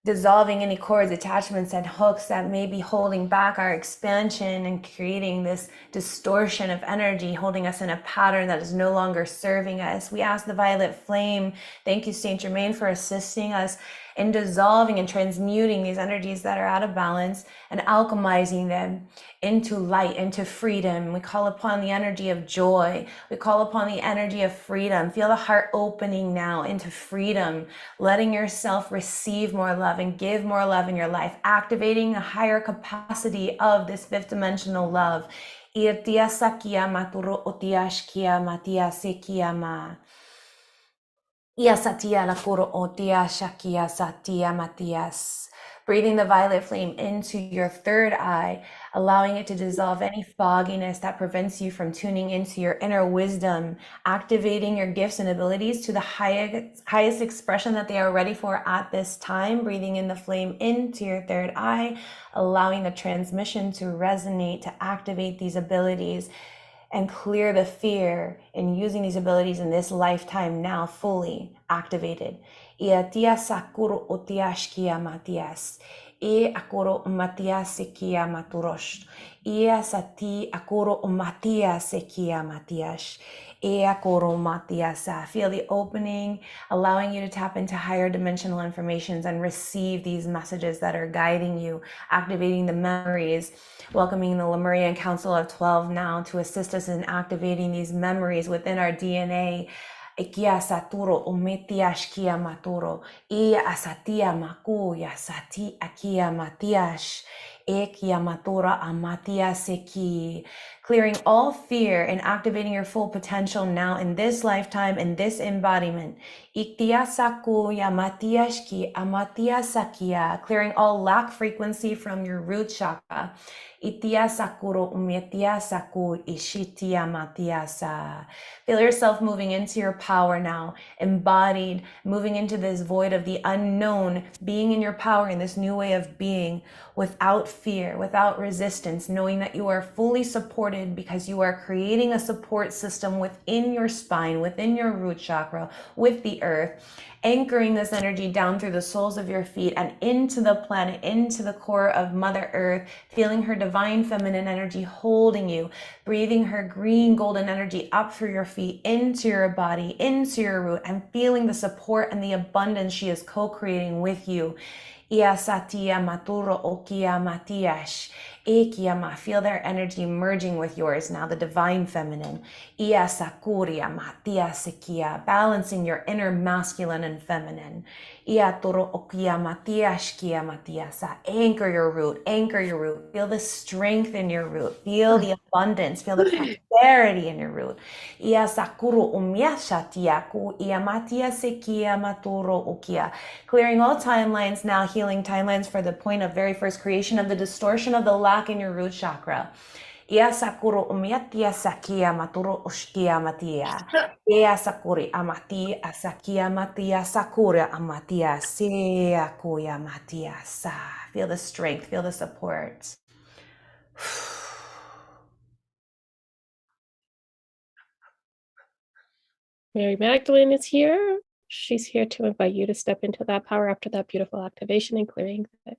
dissolving any cords, attachments, and hooks that may be holding back our expansion and creating this distortion of energy, holding us in a pattern that is no longer serving us. We ask the violet flame, thank you, Saint Germain, for assisting us in dissolving and transmuting these energies that are out of balance and alchemizing them into light, into freedom. We call upon the energy of joy. We call upon the energy of freedom. Feel the heart opening now into freedom, letting yourself receive more love and give more love in your life, activating a higher capacity of this fifth dimensional love. Breathing the violet flame into your third eye, allowing it to dissolve any fogginess that prevents you from tuning into your inner wisdom, activating your gifts and abilities to the highest expression that they are ready for at this time. Breathing in the flame into your third eye, allowing the transmission to resonate, to activate these abilities and clear the fear in using these abilities in this lifetime now fully activated. Iatia sakuro otiashkia matias. E akoro matia sekia maturosh. Ia sati akoro matia sekia matiash. E akoro matiasa. Feel the opening, allowing you to tap into higher dimensional informations and receive these messages that are guiding you, activating the memories, welcoming the Lemurian Council of 12 now to assist us in activating these memories within our DNA. Ikia saturo umetiash kia maturo. Ia asatia makuya sati akia matiash. Ekia matura amatia seki. Clearing all fear and activating your full potential now in this lifetime, in this embodiment. Iktia sakuya matiashki amatia sakia. Clearing all lack frequency from your root chakra. Itia sakuro umetia saku ishitia matiasa. Feel yourself moving into your power now, embodied, moving into this void of the unknown, being in your power in this new way of being without fear, without resistance, knowing that you are fully supported because you are creating a support system within your spine, within your root chakra, with the earth, anchoring this energy down through the soles of your feet and into the planet, into the core of Mother Earth, feeling her divine feminine energy holding you, breathing her green golden energy up through your feet, into your body, into your root, and feeling the support and the abundance she is co-creating with you. Ia satia maturo okia matiash. Feel their energy merging with yours now, the divine feminine. Ia sakuria matia sekia, balancing your inner masculine and feminine. Ia toro okia matiashkia matiasa. Anchor your root, anchor your root. Feel the strength in your root. Feel the abundance, feel the prosperity in your root. Ia sakuru umiashatia ku ia matia sekia maturo okia. Clearing all timelines now, healing timelines for the point of very first creation of the distortion of the lack in your root chakra. Ia sakuro umiatia sakia maturo ushkia matia. Ia sakuri amati asakia matia sakura amatia sea kuya matia sa. Feel the strength, feel the support. Mary Magdalene is here. She's here to invite you to step into that power after that beautiful activation and clearing that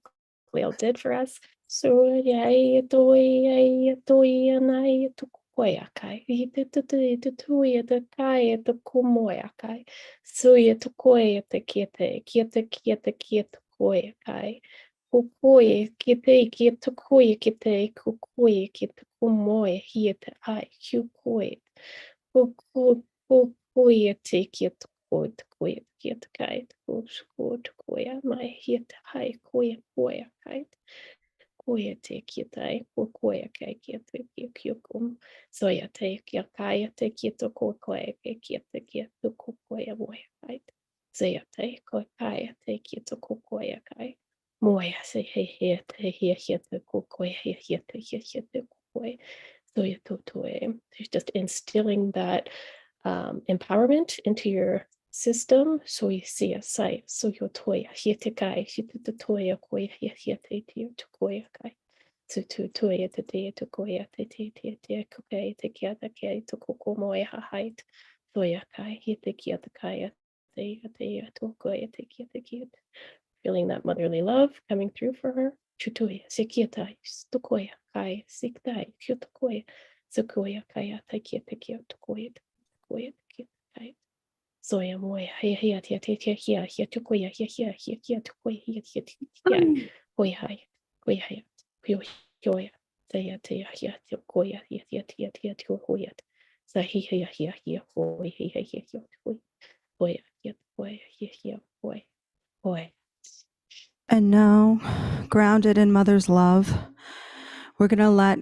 Cleo did for us. So yeah, kai te tuia te kai te kumoia kai suia te koia te kia te koia kai kukoia kia te koia kukoia kia te kumoia hia te ai kukoia kukoia te kia te koia kia te kai te koia mai hia te hai koia kai koia te kia tai, koia kai kia te kia kum. Soia te kia kai te kia to koia kia te koia moia kai. Soia te koia kai te kia to koia kai. Moia se he te koia he te koia. Soia to just instilling that empowerment into your system. So you see a sight. So your toya, here te kai, here te toya, koia, here te to koia kai. To toya te koia, te kukai, te kia te kia, to koko moe ha height. Toya kai, here te kia te kai, te to koia, te kia. Feeling that motherly love coming through for her. Chutoya, se kia tai, to koia, kai, sik tai, kyo to koia, so koia kai, te kia to koia, te kia kai. Soya moya hia tia to koya hia to koya hia koya hai koya hai pio hioya te hia to koya hia to koya sa hia koya hia koya hia koya. And now, grounded in Mother's love, we're going to let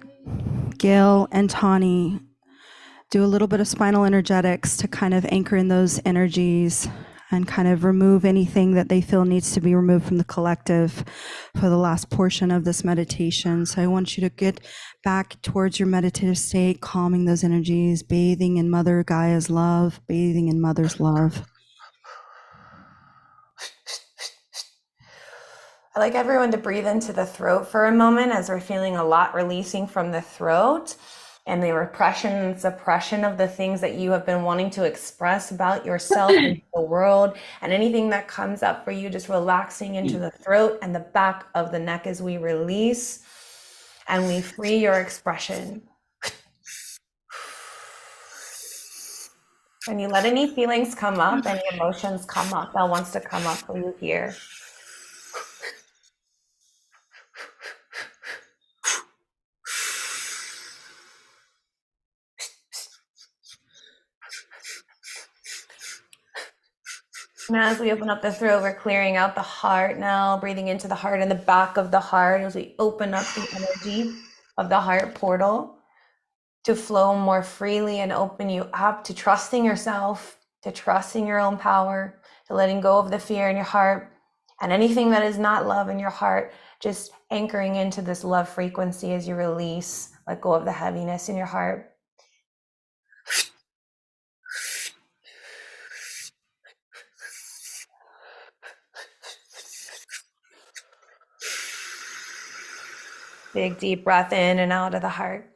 Gail and Tawny do a little bit of spinal energetics to kind of anchor in those energies and kind of remove anything that they feel needs to be removed from the collective for the last portion of this meditation. So I want you to get back towards your meditative state, calming those energies, bathing in Mother Gaia's love, bathing in Mother's love. I like everyone to breathe into the throat for a moment as we're feeling a lot releasing from the throat and the repression and suppression of the things that you have been wanting to express about yourself and the world, and anything that comes up for you, just relaxing into the throat and the back of the neck as we release and we free your expression. When you let any feelings come up, any emotions come up, that wants to come up for you here. Now, as we open up the throat, we're clearing out the heart now, breathing into the heart and the back of the heart as we open up the energy of the heart portal to flow more freely and open you up to trusting yourself, to trusting your own power, to letting go of the fear in your heart and anything that is not love in your heart, just anchoring into this love frequency as you release, let go of the heaviness in your heart. Big deep breath in and out of the heart.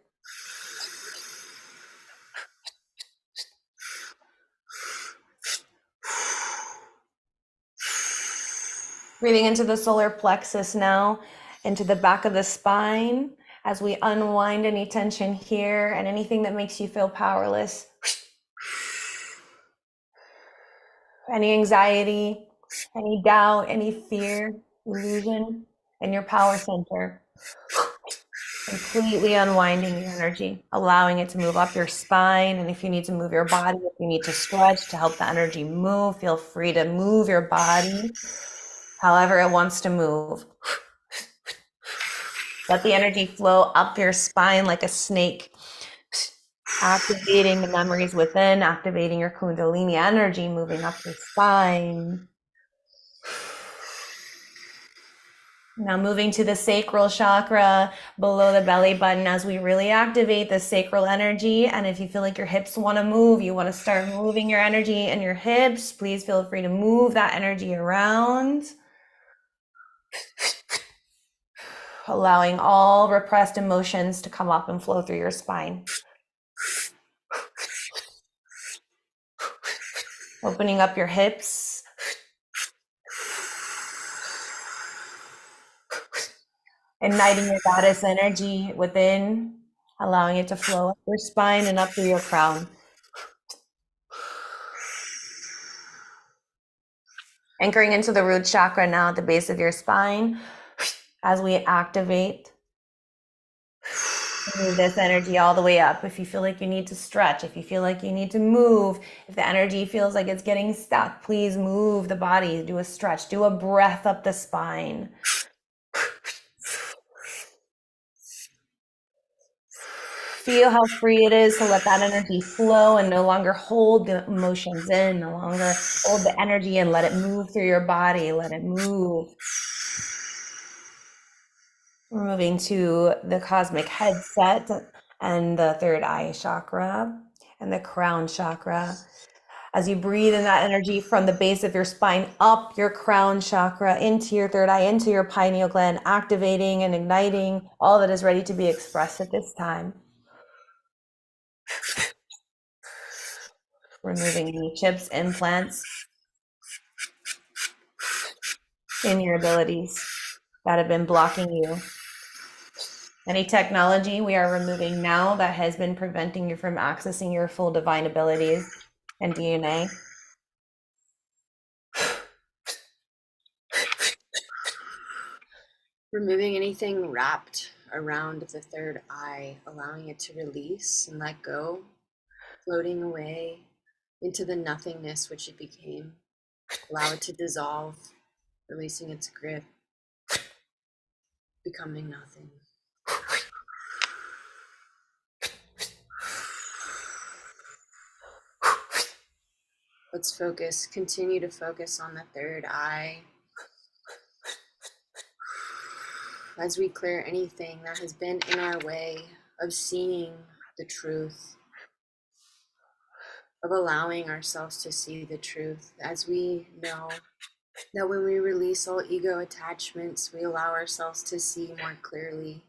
Breathing into the solar plexus now, into the back of the spine as we unwind any tension here and anything that makes you feel powerless. Any anxiety, any doubt, any fear, illusion in your power center. Completely unwinding your energy, allowing it to move up your spine. And if you need to move your body, if you need to stretch to help the energy move, feel free to move your body however it wants to move. Let the energy flow up your spine like a snake, activating the memories within, activating your Kundalini energy, moving up your spine. Now moving to the sacral chakra below the belly button as we really activate the sacral energy. And if you feel like your hips want to move, you want to start moving your energy in your hips, please feel free to move that energy around. Allowing all repressed emotions to come up and flow through your spine. Opening up your hips. Igniting your goddess energy within, allowing it to flow up your spine and up through your crown. Anchoring into the root chakra now at the base of your spine as we activate. Move this energy all the way up. If you feel like you need to stretch, if you feel like you need to move, if the energy feels like it's getting stuck, please move the body, do a stretch, do a breath up the spine. Feel how free it is to let that energy flow and no longer hold the emotions in, no longer hold the energy and let it move through your body, let it move. We're moving to the cosmic headset and the third eye chakra and the crown chakra. As you breathe in that energy from the base of your spine up your crown chakra, into your third eye, into your pineal gland, activating and igniting all that is ready to be expressed at this time. Removing any chips, implants in your abilities that have been blocking you. Any technology we are removing now that has been preventing you from accessing your full divine abilities and DNA. Removing anything wrapped around the third eye, allowing it to release and let go, floating away into the nothingness which it became. Allow it to dissolve, releasing its grip, becoming nothing. Let's focus, continue to focus on the third eye as we clear anything that has been in our way of seeing the truth, of allowing ourselves to see the truth, as we know that when we release all ego attachments, we allow ourselves to see more clearly.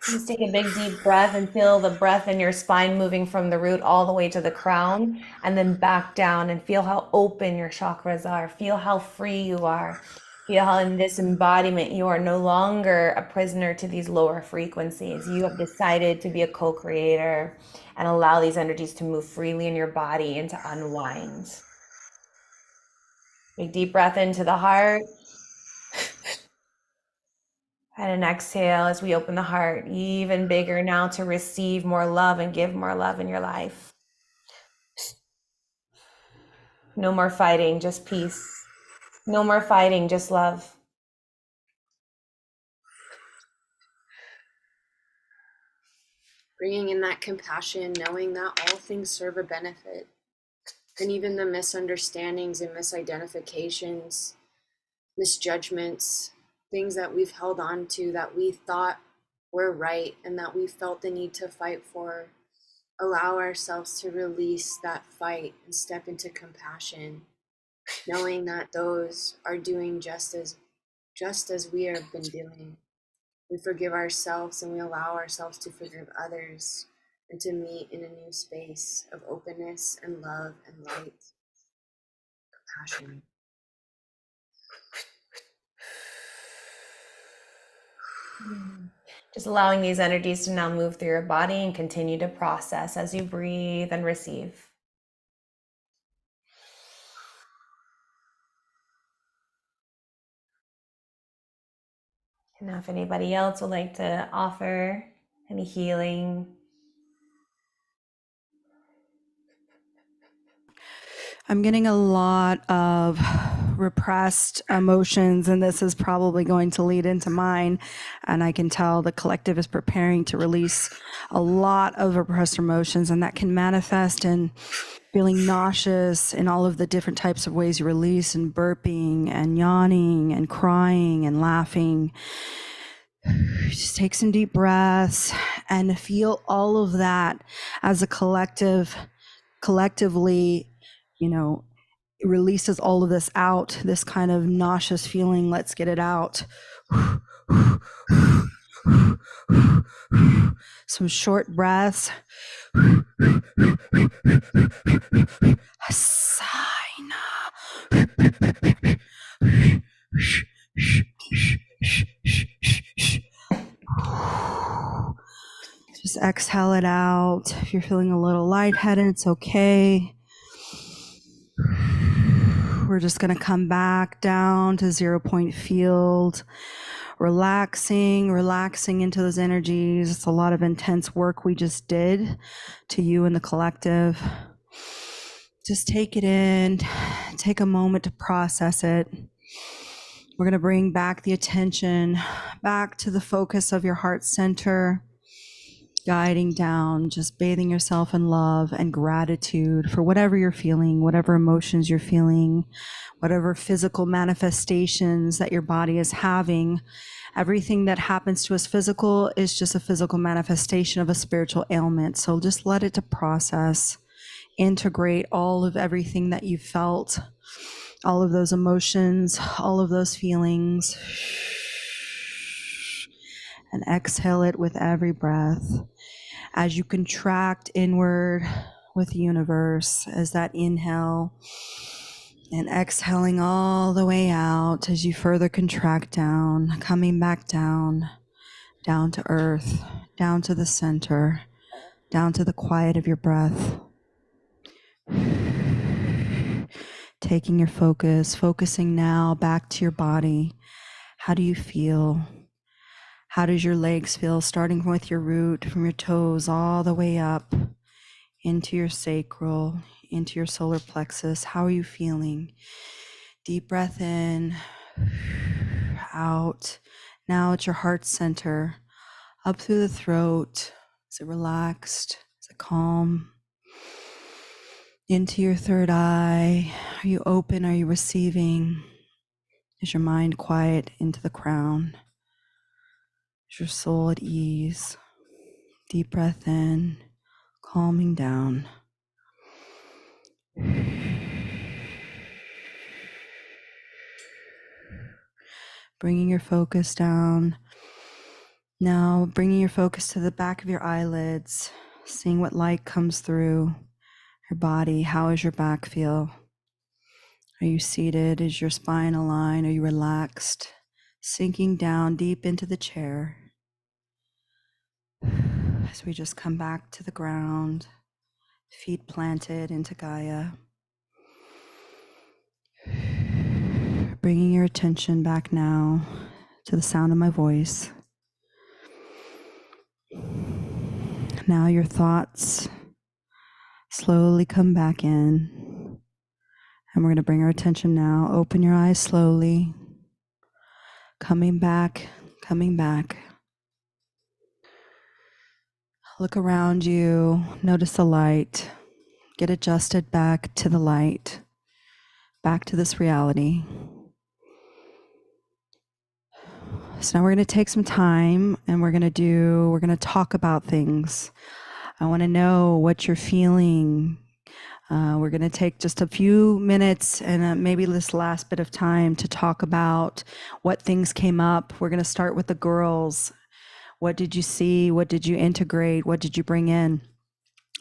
Just take a big deep breath and feel the breath in your spine moving from the root all the way to the crown, and then back down, and feel how open your chakras are. Feel how free you are. Feel how in this embodiment you are no longer a prisoner to these lower frequencies. You have decided to be a co-creator and allow these energies to move freely in your body and to unwind. Big deep breath into the heart. And an exhale as we open the heart even bigger now to receive more love and give more love in your life. No more fighting, just peace. No more fighting, just love. Bringing in that compassion, knowing that all things serve a benefit. And even the misunderstandings and misidentifications, misjudgments, things that we've held on to that we thought were right and that we felt the need to fight for, allow ourselves to release that fight and step into compassion, knowing that those are doing just as we have been doing. We forgive ourselves and we allow ourselves to forgive others and to meet in a new space of openness and love and light, compassion. Just allowing these energies to now move through your body and continue to process as you breathe and receive. And now if anybody else would like to offer any healing. I'm getting a lot of repressed emotions, and this is probably going to lead into mine. And I can tell the collective is preparing to release a lot of repressed emotions, and that can manifest in feeling nauseous in all of the different types of ways you release, and burping and yawning and crying and laughing. Just take some deep breaths and feel all of that as a collectively, releases all of this out, this kind of nauseous feeling. Let's get it out. Some short breaths. Just exhale it out. If you're feeling a little lightheaded, it's okay. We're just going to come back down to 0 point field, relaxing into those energies. It's a lot of intense work we just did to you and the collective. Just take it in, take a moment to process it. We're going to bring back the attention back to the focus of your heart center, guiding down, just bathing yourself in love and gratitude for whatever you're feeling, whatever emotions you're feeling, whatever physical manifestations that your body is having. Everything that happens to us physical is just a physical manifestation of a spiritual ailment. So just let it to process, integrate all of everything that you felt, all of those emotions, all of those feelings, and exhale it with every breath. As you contract inward with the universe, as that inhale, and exhaling all the way out as you further contract down, coming back down to earth, down to the center, down to the quiet of your breath. Taking your focus, focusing now back to your body. How do you feel? How does your legs feel, starting with your root, from your toes all the way up into your sacral, into your solar plexus? How are you feeling? Deep breath in, out. Now at your heart center, up through the throat. Is it relaxed? Is it calm? Into your third eye. Are you open? Are you receiving? Is your mind quiet into the crown? Is your soul at ease? Deep breath in, calming down. Bringing your focus down. Now bringing your focus to the back of your eyelids, seeing what light comes through your body. How does your back feel? Are you seated? Is your spine aligned? Are you relaxed? Sinking down deep into the chair. As we just come back to the ground, feet planted into Gaia. Bringing your attention back now to the sound of my voice. Now your thoughts slowly come back in. And we're going to bring our attention now. Open your eyes slowly. Coming back, coming back. Look around you. Notice the light. Get adjusted back to the light. Back to this reality. So now we're going to take some time and we're going to talk about things. I want to know what you're feeling. We're going to take just a few minutes and maybe this last bit of time to talk about what things came up. We're going to start with the girls. What did you see? What did you integrate? What did you bring in?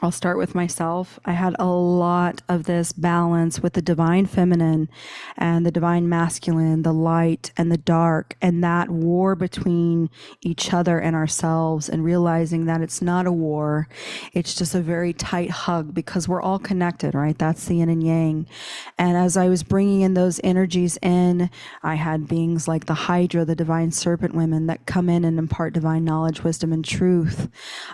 I'll start with myself. I had a lot of this balance with the divine feminine and the divine masculine, the light and the dark, and that war between each other and ourselves, and realizing that it's not a war. It's just a very tight hug because we're all connected, right? That's the yin and yang. And as I was bringing in those energies in, I had beings like the Hydra, the divine serpent women that come in and impart divine knowledge, wisdom, and truth.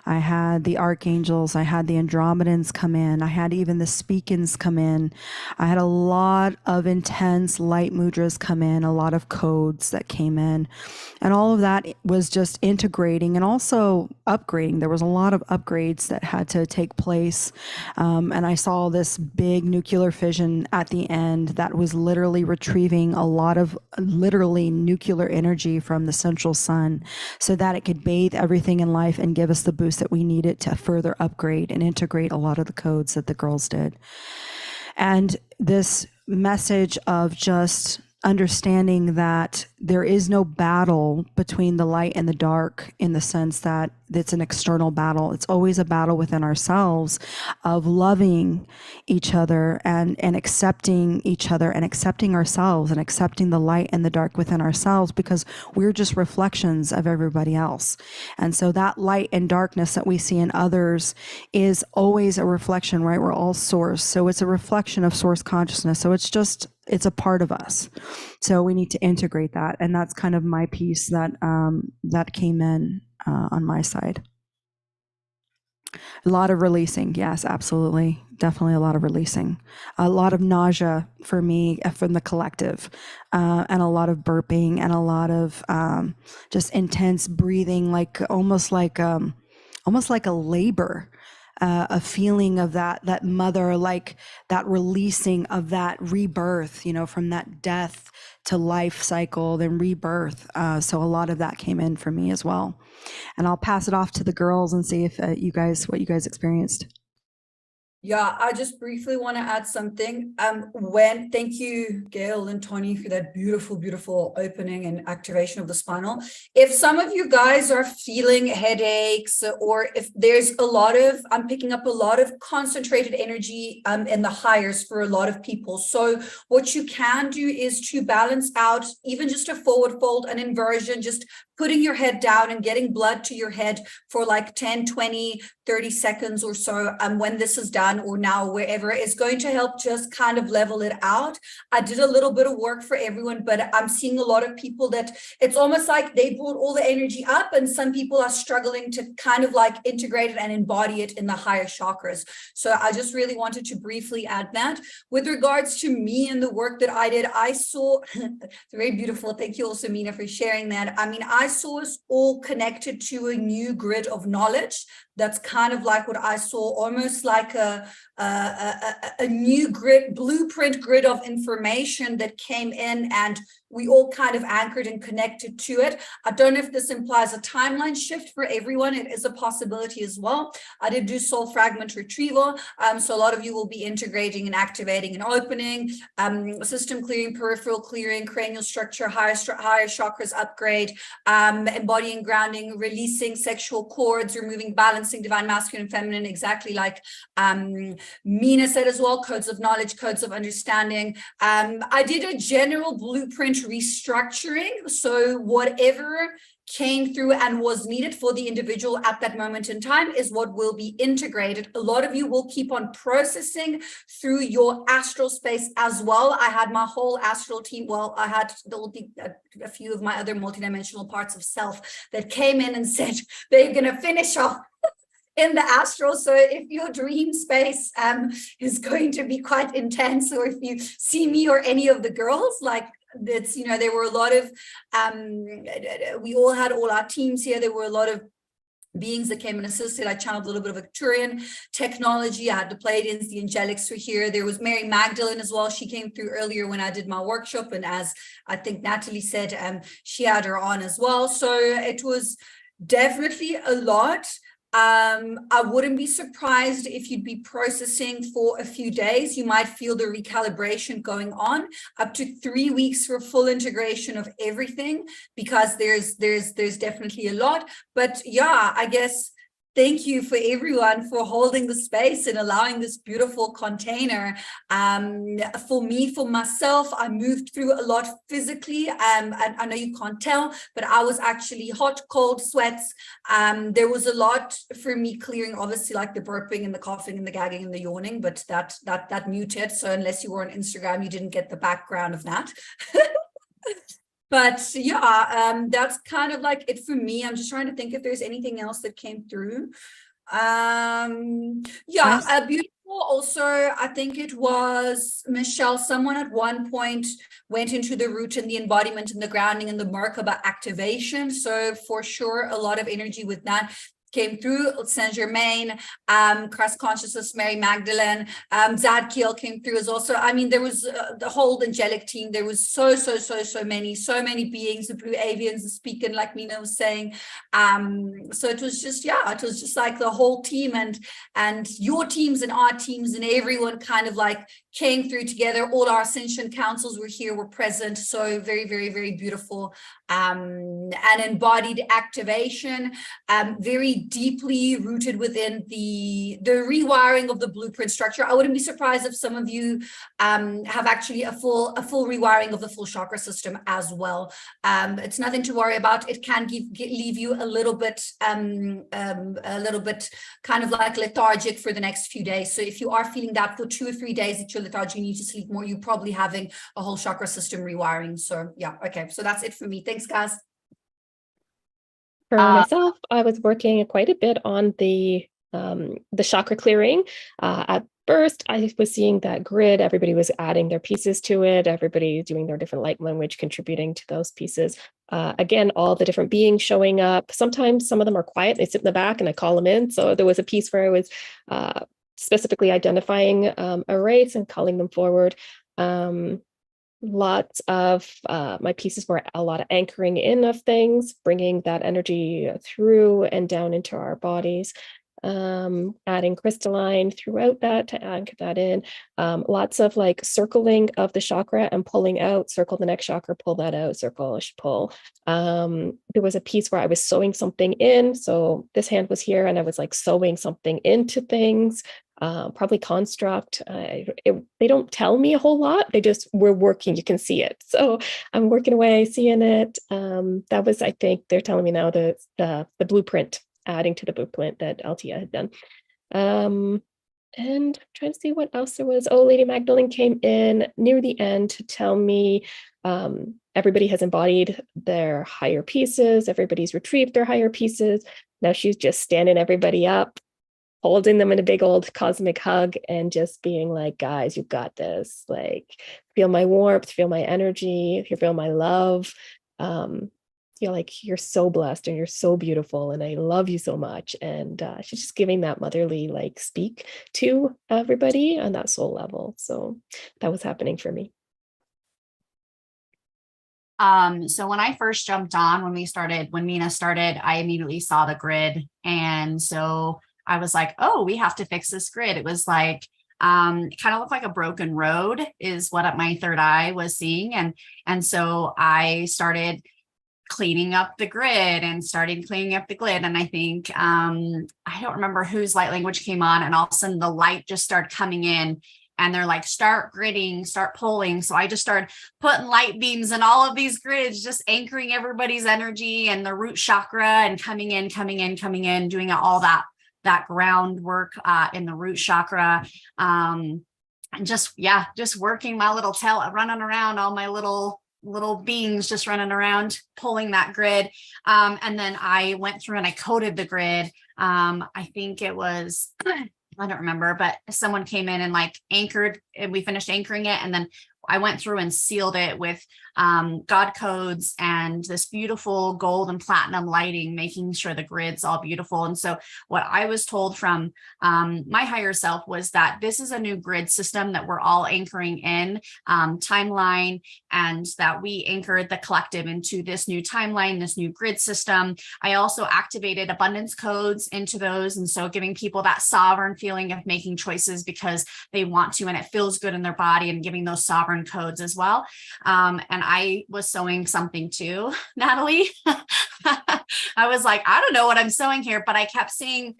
I had the archangels. I had the the Andromedans come in. I had even the Speakins come in. I had a lot of intense light mudras come in, a lot of codes that came in. And all of that was just integrating and also upgrading. There was a lot of upgrades that had to take place. And I saw this big nuclear fission at the end that was literally retrieving a lot of literally nuclear energy from the central sun so that it could bathe everything in life and give us the boost that we needed to further upgrade and integrate a lot of the codes that the girls did. And this message of just understanding that there is no battle between the light and the dark in the sense that it's an external battle. It's always a battle within ourselves of loving each other and accepting each other and accepting ourselves and accepting the light and the dark within ourselves, because we're just reflections of everybody else. And so that light and darkness that we see in others is always a reflection, right? We're all source. So it's a reflection of source consciousness. So it's a part of us. So we need to integrate that. And that's kind of my piece that that came in on my side. A lot of releasing. Yes, absolutely. Definitely a lot of releasing. A lot of nausea for me from the collective, and a lot of burping and a lot of just intense breathing, like almost like a labor. A feeling of that mother, like that releasing of that rebirth, from that death to life cycle, then rebirth. So a lot of that came in for me as well. And I'll pass it off to the girls and see if what you guys experienced. Yeah, I just briefly want to add something. Thank you, Gail and Tony, for that beautiful, beautiful opening and activation of the spinal. If some of you guys are feeling headaches, or if there's I'm picking up a lot of concentrated energy in the hires for a lot of people. So what you can do is to balance out even just a forward fold, an inversion, just putting your head down and getting blood to your head for like 10, 20, 30 seconds or so. When this is done, or now, wherever, is going to help just kind of level it out. I did a little bit of work for everyone, but I'm seeing a lot of people that it's almost like they brought all the energy up, and some people are struggling to kind of like integrate it and embody it in the higher chakras. So I just really wanted to briefly add that. With regards to me and the work that I did, I saw, it's very beautiful. Thank you also, Mina, for sharing that. I mean, I saw us all connected to a new grid of knowledge. That's kind of like what I saw, almost like a new blueprint grid of information that came in, and we all kind of anchored and connected to it. I don't know if this implies a timeline shift for everyone. It is a possibility as well. I did do soul fragment retrieval. So a lot of you will be integrating and activating and opening, system clearing, peripheral clearing, cranial structure, higher chakras upgrade, embodying, grounding, releasing sexual cords, removing balancing divine masculine and feminine, exactly like Mina said as well, codes of knowledge, codes of understanding. I did a general blueprint restructuring. So whatever came through and was needed for the individual at that moment in time is what will be integrated. A lot of you will keep on processing through your astral space as well. I had my whole astral team. Well, I had a few of my other multidimensional parts of self that came in and said they're going to finish off in the astral. So if your dream space is going to be quite intense, or if you see me or any of the girls, like that's, there were a lot of, we all had all our teams here. There were a lot of beings that came and assisted. I channeled a little bit of Victorian technology. I had the Pleiadians, the angelics were here. There was Mary Magdalene as well. She came through earlier when I did my workshop. And as I think Natalie said, she had her on as well. So it was definitely a lot. I wouldn't be surprised if you'd be processing for a few days. You might feel the recalibration going on, up to 3 weeks for full integration of everything, because there's definitely a lot. But yeah, I guess thank you for everyone for holding the space and allowing this beautiful container. For me, for myself, I moved through a lot physically. I know you can't tell, but I was actually hot, cold, sweats. There was a lot for me clearing, obviously, like the burping and the coughing and the gagging and the yawning, but that muted. So unless you were on Instagram, you didn't get the background of that. But yeah, that's kind of like it for me. I'm just trying to think if there's anything else that came through. Yeah, beautiful. Also, I think it was Michelle, someone at one point went into the root and the embodiment and the grounding and the Merkaba activation. So for sure, a lot of energy with that came through. Saint Germain, Christ Consciousness, Mary Magdalene, Zadkiel came through as also. I mean, there was the whole angelic team. There was so many beings, the blue avians, the speaking, like Nina was saying. So it was just, yeah, it was just like the whole team and your teams and our teams and everyone kind of like came through together. All our ascension councils were here, were present. So very beautiful and embodied activation, very deeply rooted within the rewiring of the blueprint structure. I wouldn't be surprised if some of you have actually a full rewiring of the full chakra system as well. It's nothing to worry about. It can leave you a little bit kind of like lethargic for the next few days. So if you are feeling that for 2 or 3 days that you're lethargic, you need to sleep more, you're probably having a whole chakra system rewiring. So yeah, okay, so that's it for me. Thanks, guys. For myself, I was working quite a bit on the chakra clearing. At first, I was seeing that grid. Everybody was adding their pieces to it. Everybody doing their different light language, contributing to those pieces. Again, all the different beings showing up. Sometimes some of them are quiet. They sit in the back and I call them in. So there was a piece where I was specifically identifying a race and calling them forward. Lots of my pieces were a lot of anchoring in of things, bringing that energy through and down into our bodies, adding crystalline throughout that to anchor that in. Lots of like circling of the chakra and pulling out, circle the next chakra, pull that out, circle, pull. There was a piece where I was sewing something in. So this hand was here and I was like sewing something into things. Probably construct. They don't tell me a whole lot. We're working. You can see it. So I'm working away, seeing it. That was, I think, they're telling me now the blueprint, adding to the blueprint that Altia had done. And I'm trying to see what else there was. Oh, Lady Magdalene came in near the end to tell me everybody has embodied their higher pieces. Everybody's retrieved their higher pieces. Now she's just standing everybody up, holding them in a big old cosmic hug and just being like, guys, you got this. Like, feel my warmth, feel my energy, feel my love. Feel like you're so blessed and you're so beautiful and I love you so much. And she's just giving that motherly like speak to everybody on that soul level. So that was happening for me. So when I first jumped on, when Nina started, I immediately saw the grid. And so I was like, oh, we have to fix this grid. It was like, kind of looked like a broken road is what my third eye was seeing. And so I started cleaning up the grid. And I think, I don't remember whose light language came on, and all of a sudden the light just started coming in. And they're like, start gridding, start pulling. So I just started putting light beams in all of these grids, just anchoring everybody's energy and the root chakra and coming in, doing all that groundwork in the root chakra. And just working my little tail, running around, all my little beings just running around, pulling that grid. And then I went through and I coated the grid. I think it was, I don't remember, but someone came in and like anchored, and we finished anchoring it. And then I went through and sealed it with God codes and this beautiful gold and platinum lighting, making sure the grid's all beautiful. And so what I was told from my higher self was that this is a new grid system that we're all anchoring in, timeline, and that we anchored the collective into this new timeline, this new grid system. I also activated abundance codes into those. And so giving people that sovereign feeling of making choices because they want to, and it feels good in their body, and giving those sovereign codes as well. And I was sewing something too, Natalie. I was like, I don't know what I'm sewing here, but I kept seeing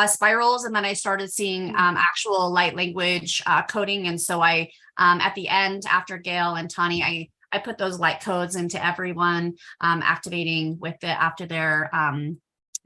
spirals, and then I started seeing actual light language coding. And so I, at the end, after Gail and Tani, I put those light codes into everyone, activating with after their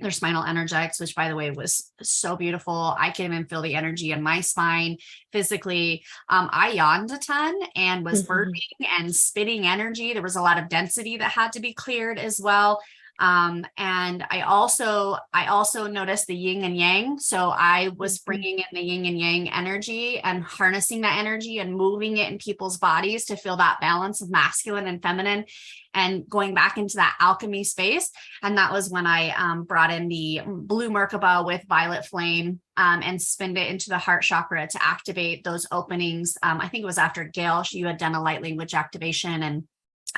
spinal energetics, which by the way was so beautiful. I can even feel the energy in my spine physically. I yawned a ton and was burping and spitting energy. There was a lot of density that had to be cleared as well. And I also noticed the yin and yang. So I was bringing in the yin and yang energy and harnessing that energy and moving it in people's bodies to feel that balance of masculine and feminine, and going back into that alchemy space. And that was when I brought in the blue Merkaba with violet flame, and spinned it into the heart chakra to activate those openings. I think it was after Gail, you had done a light language activation, and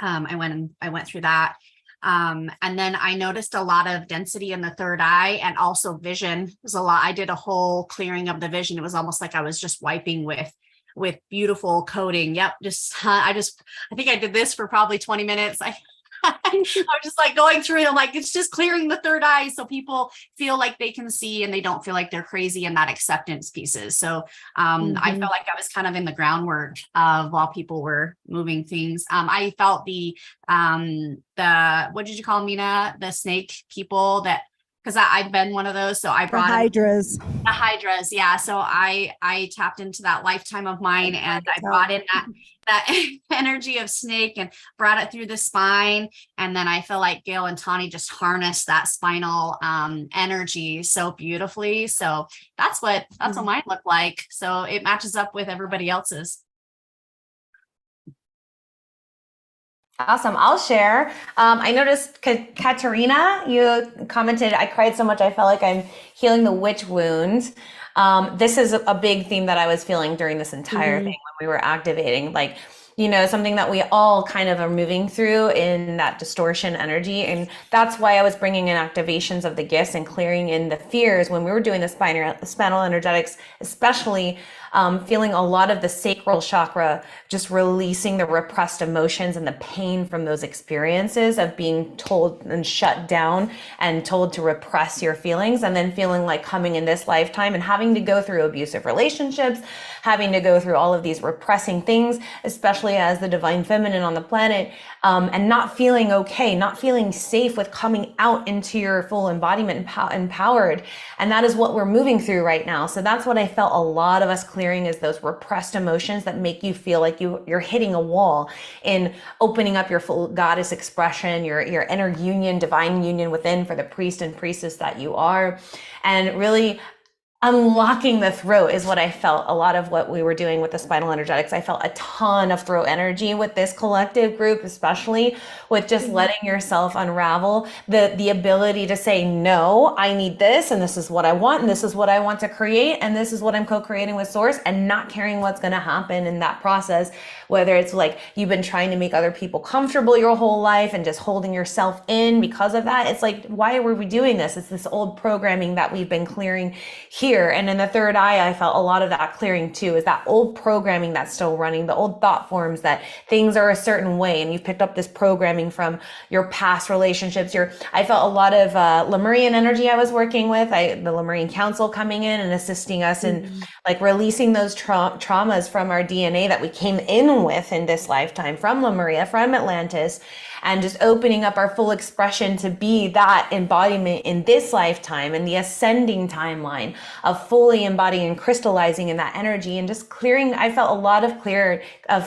I went through that. And then I noticed a lot of density in the third eye, and also vision. It was a lot. I did a whole clearing of the vision. It was almost like I was just wiping with beautiful coating. Yep. I think I did this for probably 20 minutes. I was just like going through it. I'm like, it's just clearing the third eye so people feel like they can see and they don't feel like they're crazy, and that acceptance pieces. So I felt like I was kind of in the groundwork while people were moving things. I felt the what did you call Mina? The snake people that, because I've been one of those. So I brought hydras. The hydras. Yeah. So I tapped into that lifetime of mine, and I brought in that energy of snake and brought it through the spine. And then I feel like Gail and Tani just harnessed that spinal energy so beautifully. So that's what mine looked like. So it matches up with everybody else's. Awesome. I'll share. I noticed Katerina, you commented, I cried so much I felt like I'm healing the witch wound. This is a big theme that I was feeling during this entire thing when we were activating, like, you know, something that we all kind of are moving through in that distortion energy. And that's why I was bringing in activations of the gifts and clearing in the fears when we were doing the spinal energetics, especially feeling a lot of the sacral chakra, just releasing the repressed emotions and the pain from those experiences of being told and shut down and told to repress your feelings, and then feeling like coming in this lifetime and having to go through abusive relationships, having to go through all of these repressing things, especially as the divine feminine on the planet, and not feeling okay, not feeling safe with coming out into your full embodiment, empowered. And that is what we're moving through right now. So that's what I felt a lot of us clearing, is those repressed emotions that make you feel like you're hitting a wall in opening up your full goddess expression, your inner union, divine union within, for the priest and priestess that you are. And really unlocking the throat is what I felt. A lot of what we were doing with the spinal energetics, I felt a ton of throat energy with this collective group, especially with just letting yourself unravel the ability to say, no, I need this, and this is what I want, and this is what I want to create, and this is what I'm co-creating with source, and not caring what's going to happen in that process. Whether it's like you've been trying to make other people comfortable your whole life and just holding yourself in because of that. It's like, why were we doing this? It's this old programming that we've been clearing here. And in the third eye, I felt a lot of that clearing too, is that old programming that's still running, the old thought forms that things are a certain way. And you've picked up this programming from your past relationships. I felt a lot of Lemurian energy I was working with, the Lemurian Council coming in and assisting us in like releasing those traumas from our DNA that we came in with in this lifetime, from Lemuria, from Atlantis, and just opening up our full expression to be that embodiment in this lifetime, and the ascending timeline of fully embodying and crystallizing in that energy, and just clearing. I felt a lot of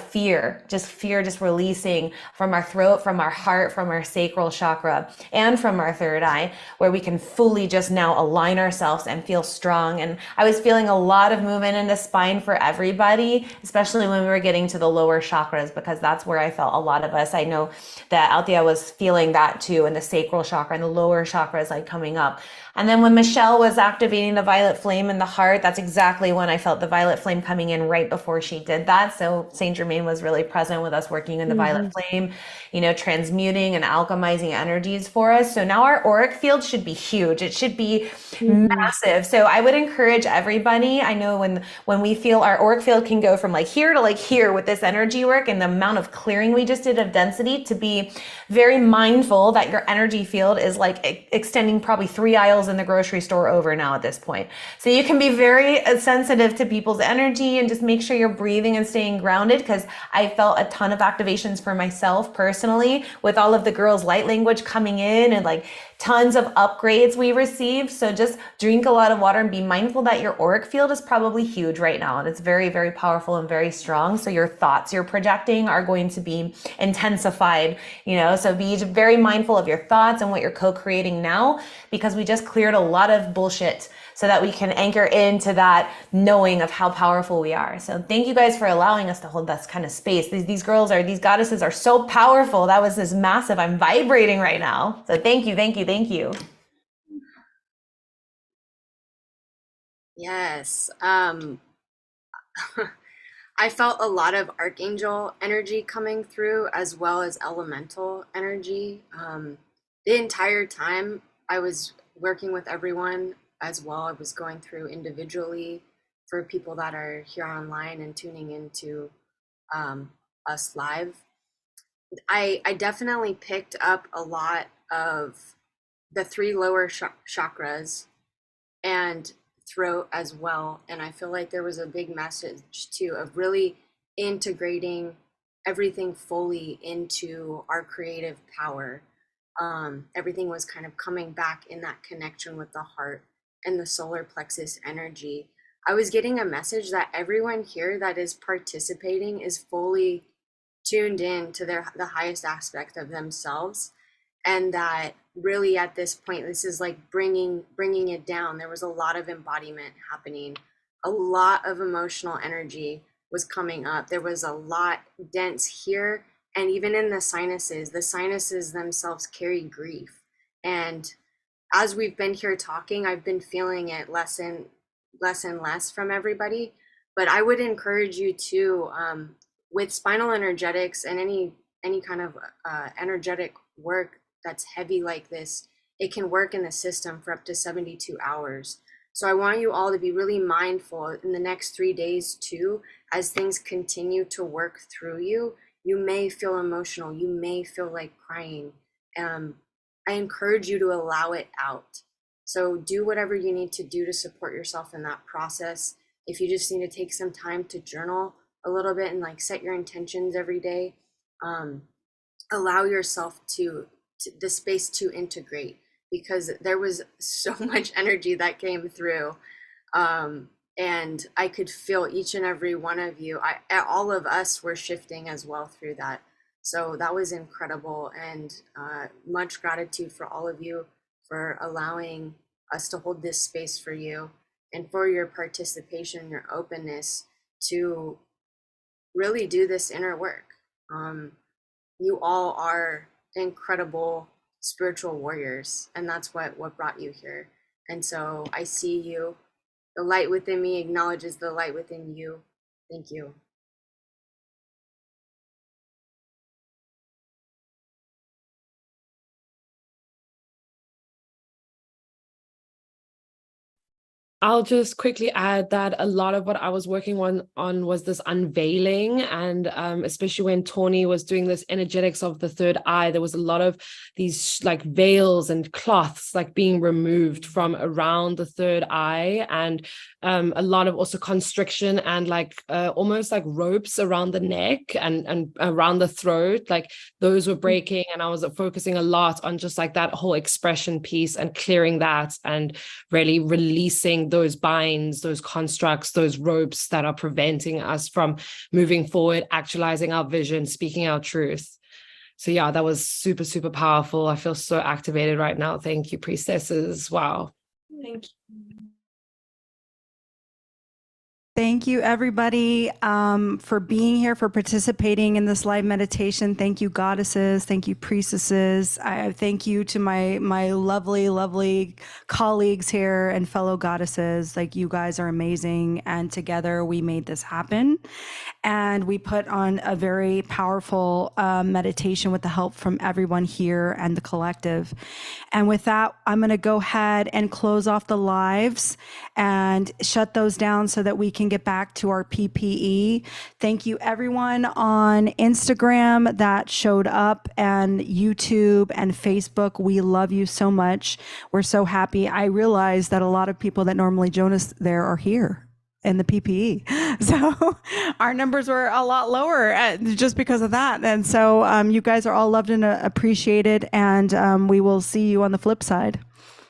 fear just releasing from our throat, from our heart, from our sacral chakra, and from our third eye, where we can fully just now align ourselves and feel strong. And I was feeling a lot of movement in the spine for everybody, especially when we were getting to the lower chakras, because that's where I felt a lot of us. I know that Althea was feeling that too, in the sacral chakra and the lower chakras like coming up. And then when Michelle was activating the violet flame in the heart, that's exactly when I felt the violet flame coming in right before she did that. So Saint Germain was really present with us working in the violet flame, you know, transmuting and alchemizing energies for us. So now our auric field should be huge. It should be massive. So I would encourage everybody. I know when we feel our auric field can go from like here to like here with this energy work and the amount of clearing we just did of density, to be very mindful that your energy field is like extending probably 3 aisles shelves in the grocery store over now at this point. So you can be very sensitive to people's energy and just make sure you're breathing and staying grounded, because I felt a ton of activations for myself personally with all of the girls' light language coming in and like tons of upgrades we received. So just drink a lot of water and be mindful that your auric field is probably huge right now. And it's very, very powerful and very strong. So your thoughts you're projecting are going to be intensified, so be very mindful of your thoughts and what you're co-creating now, because we just cleared a lot of bullshit so that we can anchor into that knowing of how powerful we are. So thank you guys for allowing us to hold this kind of space. These goddesses are so powerful. That was this massive, I'm vibrating right now. So thank you, thank you, thank you. Yes. I felt a lot of archangel energy coming through, as well as elemental energy. The entire time I was working with everyone as well. I was going through individually for people that are here online and tuning into us live. I definitely picked up a lot of the 3 lower chakras and throat as well. And I feel like there was a big message too of really integrating everything fully into our creative power. Everything was kind of coming back in that connection with the heart and the solar plexus energy. I was getting a message that everyone here that is participating is fully tuned in to the highest aspect of themselves, and that really at this point, this is like bringing it down. There was a lot of embodiment happening. A lot of emotional energy was coming up. There was a lot dense here, and even in the sinuses themselves carry grief. And as we've been here talking, I've been feeling it less and less from everybody. But I would encourage you to, with spinal energetics and any kind of energetic work that's heavy like this, it can work in the system for up to 72 hours. So I want you all to be really mindful in the next 3 days too, as things continue to work through you. You may feel emotional, you may feel like crying. I encourage you to allow it out. So do whatever you need to do to support yourself in that process. If you just need to take some time to journal a little bit and like set your intentions every day, allow yourself to the space to integrate, because there was so much energy that came through, and I could feel each and every one of you. All of us were shifting as well through that. So that was incredible, and much gratitude for all of you for allowing us to hold this space for you, and for your participation, your openness to really do this inner work. You all are incredible spiritual warriors, and that's what brought you here. And so I see you. The light within me acknowledges the light within you. Thank you. I'll just quickly add that a lot of what I was working on was this unveiling, and especially when Tawny was doing this energetics of the third eye, there was a lot of these like veils and cloths like being removed from around the third eye, and a lot of also constriction and like almost like ropes around the neck and around the throat, like those were breaking. And I was focusing a lot on just like that whole expression piece and clearing that and really releasing those binds, those constructs, those ropes that are preventing us from moving forward, actualizing our vision, speaking our truth. So yeah, that was super, super powerful. I feel so activated right now. Thank you, priestesses. Wow. Thank you. Thank you, everybody, for being here, for participating in this live meditation. Thank you, goddesses. Thank you, priestesses. I thank you to my lovely, lovely colleagues here and fellow goddesses. Like, you guys are amazing, and together we made this happen. and we put on a very powerful meditation with the help from everyone here and the collective. And with that, I'm going to go ahead and close off the lives and shut those down so that we can get back to our PPE. Thank you everyone on Instagram that showed up, and YouTube and Facebook. We love you so much. We're so happy. I realize that a lot of people that normally join us there are here in the PPE. So our numbers were a lot lower just because of that. And so you guys are all loved and appreciated, and we will see you on the flip side.